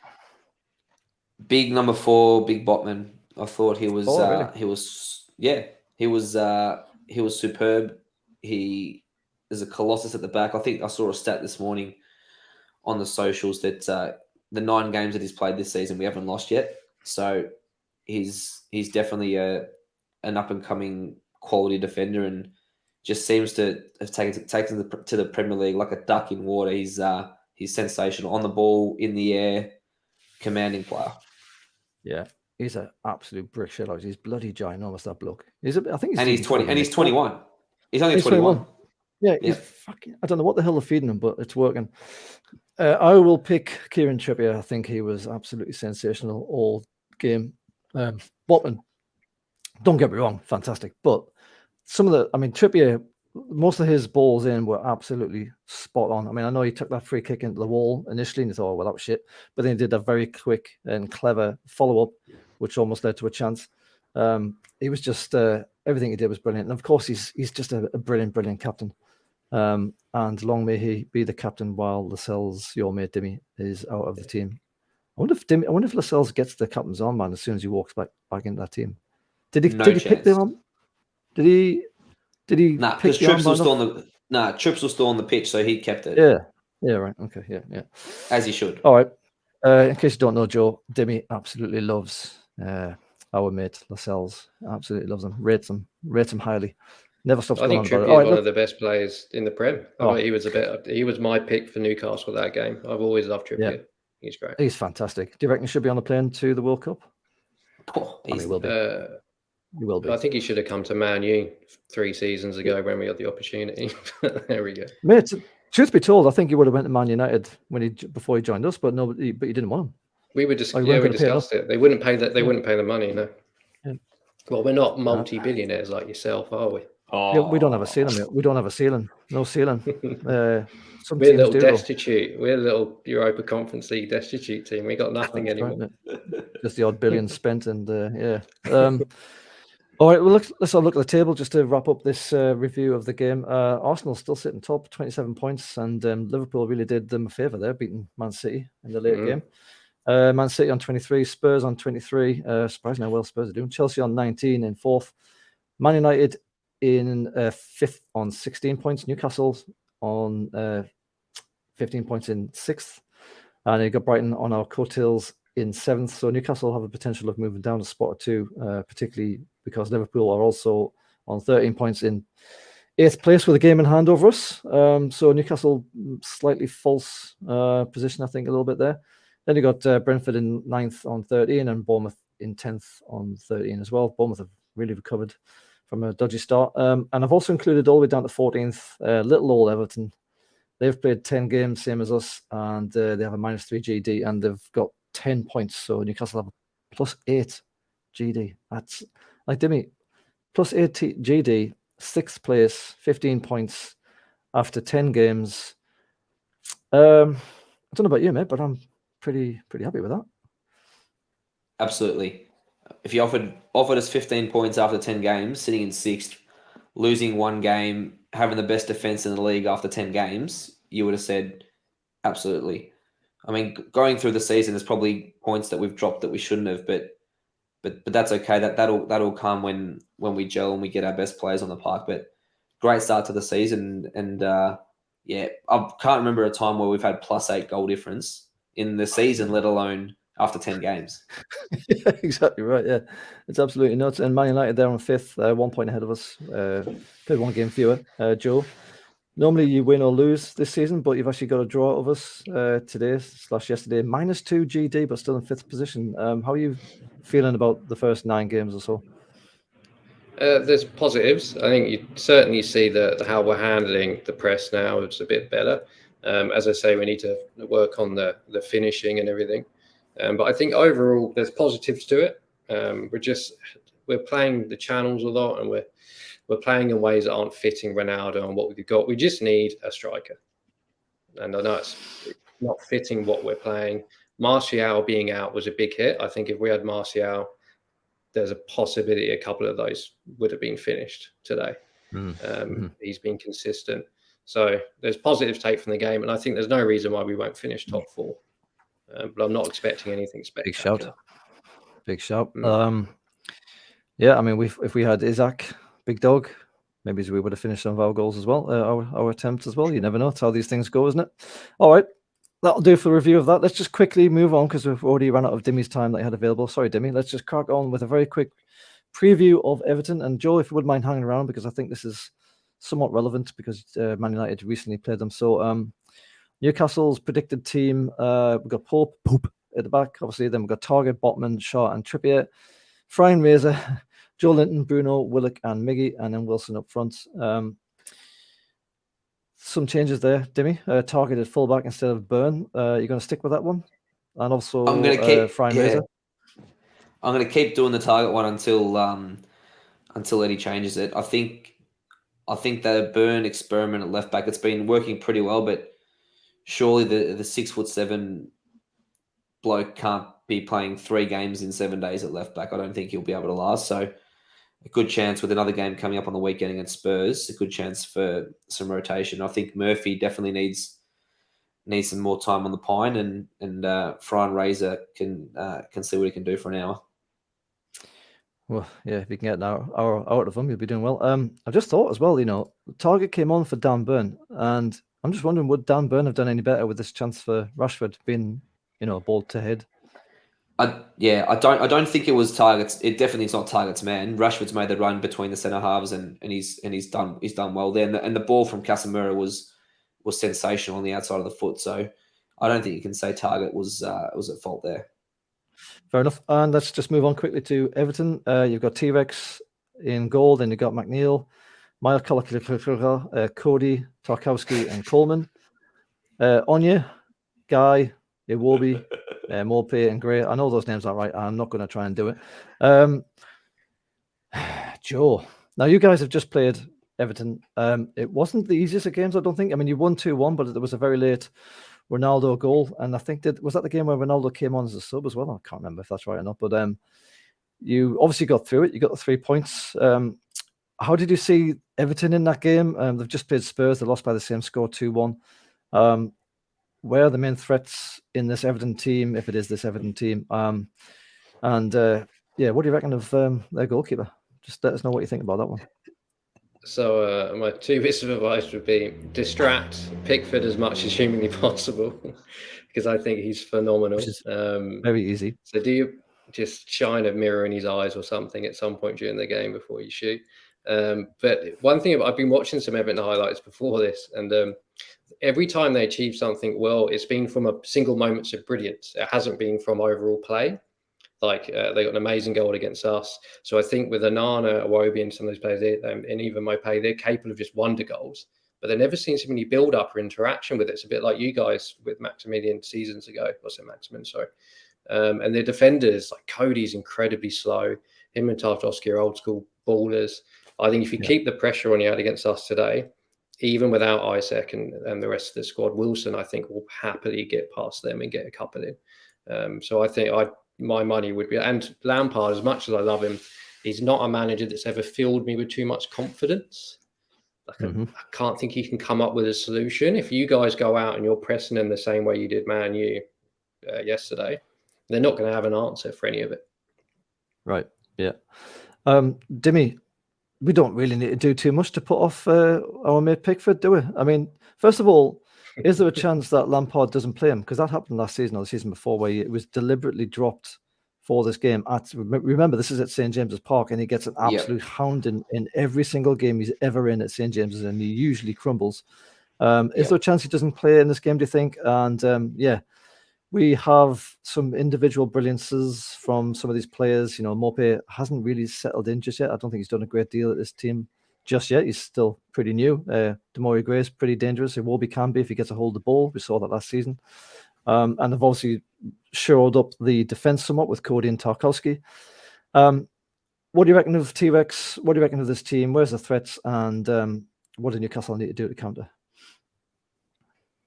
Big number 4, Big Botman. I thought he was. Really? He was superb. He is a colossus at the back. I think I saw a stat this morning on the socials that the 9 games that he's played this season, we haven't lost yet. So he's definitely an up and coming quality defender, and just seems to have taken to the Premier League like a duck in water. He's sensational on the ball, in the air, commanding player. Yeah, he's an absolute brick shit. He's bloody ginormous, that bloke. I think he's 20, and he's 21. He's only 21. Yeah, he's fucking. I don't know what the hell they're feeding him, but it's working. I will pick Kieran Trippier. I think he was absolutely sensational all game. Botman, don't get me wrong, fantastic. But Trippier, most of his balls in were absolutely spot on. I mean, I know he took that free kick into the wall initially and he thought, oh, well, that was shit. But then he did a very quick and clever follow-up, which almost led to a chance. He was just, everything he did was brilliant. And of course, he's just a brilliant, brilliant captain. And long may he be the captain while Lascelles, your mate Dimi, is out of the team. I wonder if Lascelles gets the captain's armband as soon as he walks back into that team. Did he pick them on? Did he? Nah, because Trips was still on the pitch, so he kept it. Yeah, right. Okay, yeah. As he should. All right. In case you don't know, Joe, Dimi absolutely loves our mate Lascelles. Absolutely loves him. Rates him highly. Never stops going on about it. I think Trippier's one of the best players in the Prem. He was my pick for Newcastle that game. I've always loved Trippier. Yeah. He's great. He's fantastic. Do you reckon he should be on the plane to the World Cup? He will be. He will be. I think he should have come to Man U 3 seasons ago when we had the opportunity. There we go. Mate, truth be told, I think he would have went to Man United before he joined us, but he didn't want him. We discussed it. They wouldn't pay that. They wouldn't pay the money. No. Yeah. Well, we're not multi-billionaires like yourself, are we? Oh. Yeah, we don't have a ceiling. Mate. We don't have a ceiling. No ceiling. We're a little destitute. We're a little Europa Conference League destitute team. We got nothing anymore. Right, just the odd billion spent, and all right. Well, let's have a look at the table just to wrap up this review of the game. Arsenal still sitting top, 27 points, and Liverpool really did them a favour there, beating Man City in the late game. Man City on 23, Spurs on 23. Surprising how well Spurs are doing. Chelsea on 19 in 4th. Man United in 5th on 16 points. Newcastle on 15 points in 6th. And you got Brighton on our coattails in 7th. So Newcastle have a potential of moving down a spot or 2, particularly because Liverpool are also on 13 points in 8th place with a game in hand over us. So Newcastle, slightly false position, I think, a little bit there. Then you got Brentford in 9th on 13 and Bournemouth in 10th on 13 as well. Bournemouth have really recovered from a dodgy start. And I've also included all the way down to 14th, little old Everton. They've played 10 games, same as us, and they have a -3 GD, and they've got 10 points. So Newcastle have a +8 GD. That's like Dimi, +8 GD, 6th place, 15 points after 10 games. I don't know about you, mate, but I'm pretty happy with that. Absolutely. If you offered us 15 points after 10 games, sitting in 6th, losing 1 game, having the best defense in the league after 10 games, you would have said absolutely. I mean, going through the season, there's probably points that we've dropped that we shouldn't have, but that's okay. That'll come when we gel and we get our best players on the park. But great start to the season, and I can't remember a time where we've had +8 goal difference in the season, let alone after 10 games. Yeah, exactly right. Yeah, it's absolutely nuts. And Man United, they're on 5th, 1 point ahead of us. Played 1 game fewer. Joe, normally you win or lose this season, but you've actually got a draw of us today/yesterday. -2 GD, but still in 5th position. How are you feeling about the first 9 games or so? There's positives. I think you certainly see how we're handling the press now. It's a bit better. As I say, we need to work on the finishing and everything. But I think overall there's positives to it. We're playing the channels a lot, and we're playing in ways that aren't fitting Ronaldo and what we've got. We just need a striker. And I know not fitting what we're playing. Martial being out was a big hit. I think if we had Martial, there's a possibility a couple of those would have been finished today. He's been consistent. So there's positives take from the game, and I think there's no reason why we won't finish top 4. But I'm not expecting anything spectacular. Big shout. Yeah, I mean, if we had Isaac, big dog, maybe we would have finished some of our goals as well, our attempts as well. You never know. It's how these things go, isn't it? All right. That'll do for the review of that. Let's just quickly move on because we've already run out of Dimi's time that he had available. Sorry, Dimi. Let's just crack on with a very quick preview of Everton. And Joe, if you wouldn't mind hanging around, because I think this is somewhat relevant because Man United recently played them. So Newcastle's predicted team, we've got Pope at the back, obviously. Then we've got Target, Botman, Shaw, and Trippier. Frying Razor, Joe Linton, Bruno, Willock, and Miggy, and then Wilson up front. Some changes there, Dimi. Targeted fullback instead of Burn. You're going to stick with that one? And also I'm going to keep Frying Razor. I'm going to keep doing the Target one until Eddie changes it. I think the Burn experiment at left back, it's been working pretty well, but surely the 6'7" bloke can't be playing 3 games in 7 days at left back. I don't think he'll be able to last. So a good chance with another game coming up on the weekend against Spurs, a good chance for some rotation. I think Murphy definitely needs some more time on the pine, and Frying Razor can see what he can do for an hour. Well, yeah, if you can get an hour out of him, you'll be doing well. I just thought as well, Target came on for Dan Burn, and I'm just wondering, would Dan Burn have done any better with this chance for Rashford being, ball to head? I don't think it was Target's. It definitely is not Target's man. Rashford's made the run between the centre halves, and he's done well there. And the ball from Casemiro was sensational on the outside of the foot. So I don't think you can say Target was at fault there. Fair enough. And let's just move on quickly to Everton. You've got T-Rex in goal, then you've got McNeil, Mile Cody, Tarkowski, and Coleman. Onya, Guy, Iwobi, Morpay, and Gray. I know those names aren't right. I'm not going to try and do it. Joe, now you guys have just played Everton. It wasn't the easiest of games, I don't think. I mean, you won 2-1, but there was a very late Ronaldo goal, and I think was that the game where Ronaldo came on as a sub as well? I can't remember if that's right or not, but you obviously got through it. You got the 3 points. How did you see Everton in that game? They've just played Spurs. They lost by the same score, 2-1. Where are the main threats in this Everton team, if it is this Everton team? And what do you reckon of their goalkeeper? Just let us know what you think about that one. So my 2 bits of advice would be distract Pickford as much as humanly possible, because I think he's phenomenal. Which is very easy. So do you just shine a mirror in his eyes or something at some point during the game before you shoot? But one thing, I've been watching some Everton highlights before this, and every time they achieve something well, it's been from a single moments of brilliance. It hasn't been from overall play. Like they got an amazing goal against us. So I think with Onana, Iwobi, and some of those players, and even Mopay, they're capable of just wonder goals. But there never seems to be any build-up or interaction with it. It's a bit like you guys with Maximilian seasons ago. Maximin, sorry. And the defenders, like Cody's incredibly slow. Him and Tarkowski are old-school ballers. I think if you keep the pressure on you out against us today, even without Isaac and the rest of the squad, Wilson, I think, will happily get past them and get a couple in. So I think my money would be, and Lampard, as much as I love him, he's not a manager that's ever filled me with too much confidence. I can't think he can come up with a solution. If you guys go out and you're pressing in the same way you did Man U yesterday, they're not going to have an answer for any of it. Right. Yeah. Dimi, we don't really need to do too much to put off our mate Pickford, do we? I mean, first of all, is there a chance that Lampard doesn't play him? Because that happened last season or the season before, where it was deliberately dropped for this game. Remember, this is at St. James's Park, and he gets an absolute hounding in every single game he's ever in at St. James's, and he usually crumbles. Is there a chance he doesn't play in this game, do you think? And we have some individual brilliances from some of these players. Morpay hasn't really settled in just yet. I don't think he's done a great deal at this team just yet. He's still pretty new. Demore Gray is pretty dangerous. Iwobi can be if he gets a hold of the ball. We saw that last season. And they've obviously shored up the defense somewhat with Cody and Tarkowski. What do you reckon of T-Rex? What do you reckon of this team? Where's the threats? And what do Newcastle need to do to counter?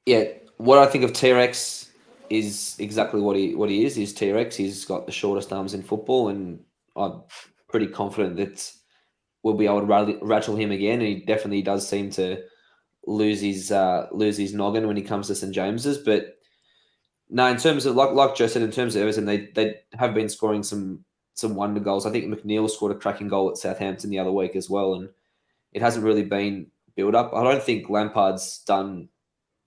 Yeah, what I think of T-Rex is exactly what he is. He's T-Rex. He's got the shortest arms in football, and I'm pretty confident that we'll be able to rattle him again. And he definitely does seem to lose his noggin when he comes to St James's. But no, in terms of like Joe said, in terms of Everton, they have been scoring some wonder goals. I think McNeil scored a cracking goal at Southampton the other week as well, and it hasn't really been built up. I don't think Lampard's done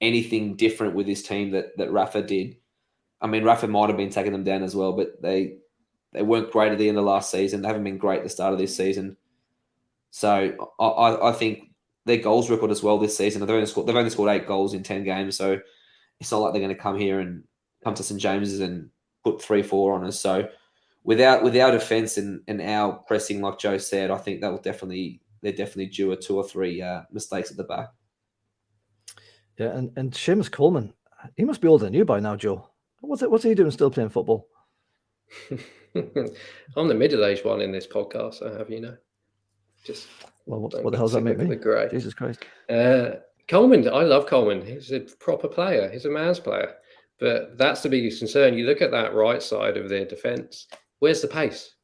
anything different with his team that Rafa did. I mean, Rafa might have been taking them down as well, but they weren't great at the end of last season. They haven't been great at the start of this season. So I think their goals record as well this season. They've only scored 8 goals in 10 games, so it's not like they're going to come here and come to St James's and put 3-4 on us. So without defence and our pressing, like Joe said, I think they're definitely due a 2 or 3 mistakes at the back. Yeah, and Seamus Coleman, he must be older than you by now, Joe. What's he doing still playing football? I'm the middle-aged one in this podcast, I have, Just what the hell does that make me? Grey. Jesus Christ. Coleman, I love Coleman. He's a proper player. He's a man's player. But that's the biggest concern. You look at that right side of their defence. Where's the pace?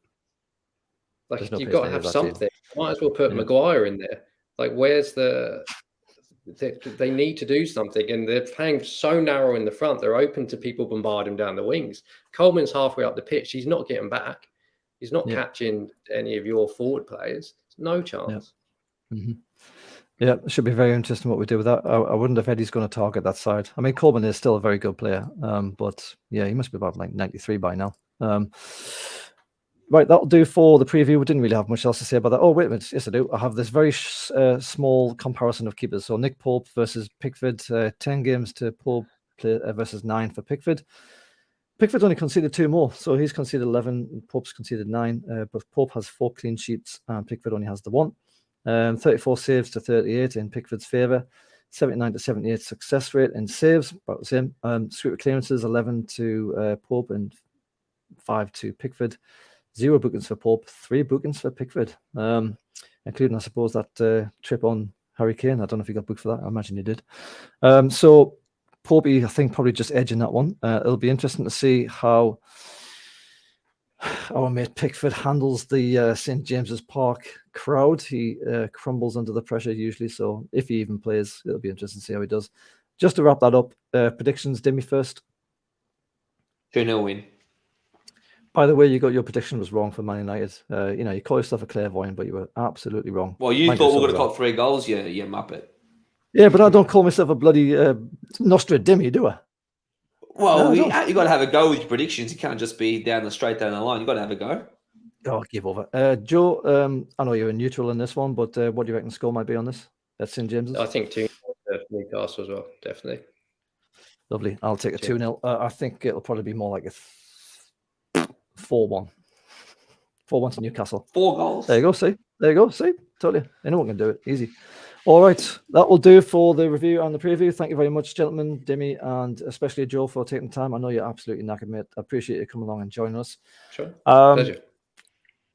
Like, you've got to have something. Might as well put Maguire in there. Like, where's they need to do something, and they're playing so narrow in the front. They're open to people bombarding down the wings. Coleman's halfway up the pitch. He's not getting back. He's not catching any of your forward players. No chance. Yeah. Mm-hmm. Yeah, it should be very interesting what we do with that. I wonder if Eddie's going to target that side. I mean, Coleman is still a very good player, but yeah, he must be about like 93 by now. Right, that'll do for the preview. We didn't really have much else to say about that. Oh, wait a minute. Yes, I do. I have this very small comparison of keepers. So Nick Pope versus Pickford, 10 games to Pope versus 9 for Pickford. Pickford only conceded 2 more, so he's conceded 11, Pope's conceded 9, but Pope has 4 clean sheets and Pickford only has the 1. 34 saves to 38 in Pickford's favour, 79 to 78 success rate in saves, about the same. Sweeper clearances, 11 to Pope and 5 to Pickford. 0 bookings for Pope, 3 bookings for Pickford, including, I suppose, that trip on Harry Kane. I don't know if he got booked for that. I imagine he did. So Pope, I think, probably just edging that one. It'll be interesting to see how our mate Pickford handles the St James's Park crowd. He crumbles under the pressure usually, so if he even plays, it'll be interesting to see how he does. Just to wrap that up, predictions, Dimi first. 2-0 win. By the way, you got your prediction was wrong for Man United. You call yourself a clairvoyant, but you were absolutely wrong. Well, you thought we were going to cop 3 goals, you muppet. Yeah, but I don't call myself a bloody Nostradamus, do I? Well, you got to have a go with your predictions. You can't just be straight down the line. You got to have a go. Oh, give over. Joe, I know you're neutral in this one, but what do you reckon the score might be on this at St James's? I think 2-0 Newcastle as well, definitely. Lovely. I'll take a 2-0. I think it'll probably be more like a 4-1. 4-1 to Newcastle. 4 goals. There you go. See? Totally. Anyone can do it. Easy. All right. That will do for the review and the preview. Thank you very much, gentlemen, Dimi, and especially Joe for taking the time. I know you're absolutely knackered, mate. I appreciate you coming along and joining us. Sure. Pleasure.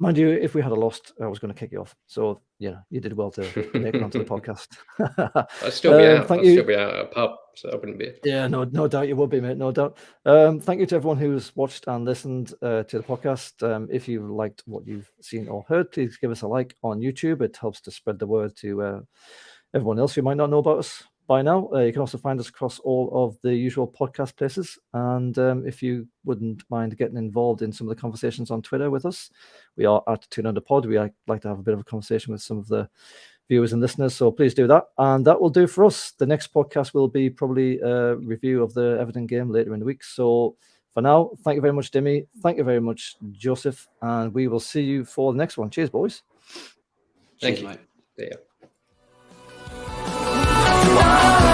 Mind you, if we had lost, I was going to kick you off. So, you did well to make it onto the podcast. I'd still be out. Still be out at a pub, so I wouldn't be. Yeah, no doubt you would be, mate. No doubt. Thank you to everyone who's watched and listened to the podcast. If you liked what you've seen or heard, please give us a like on YouTube. It helps to spread the word to everyone else who might not know about us by now. You can also find us across all of the usual podcast places. And if you wouldn't mind getting involved in some of the conversations on Twitter with us, we are at Tune Under Pod. We like to have a bit of a conversation with some of the viewers and listeners, so please do that. And that will do for us. The next podcast will be probably a review of the Everton game later in the week. So for now, thank you very much, Dimi. Thank you very much, Joseph. And we will see you for the next one. Cheers, boys. Thank you, mate. See ya. Wow.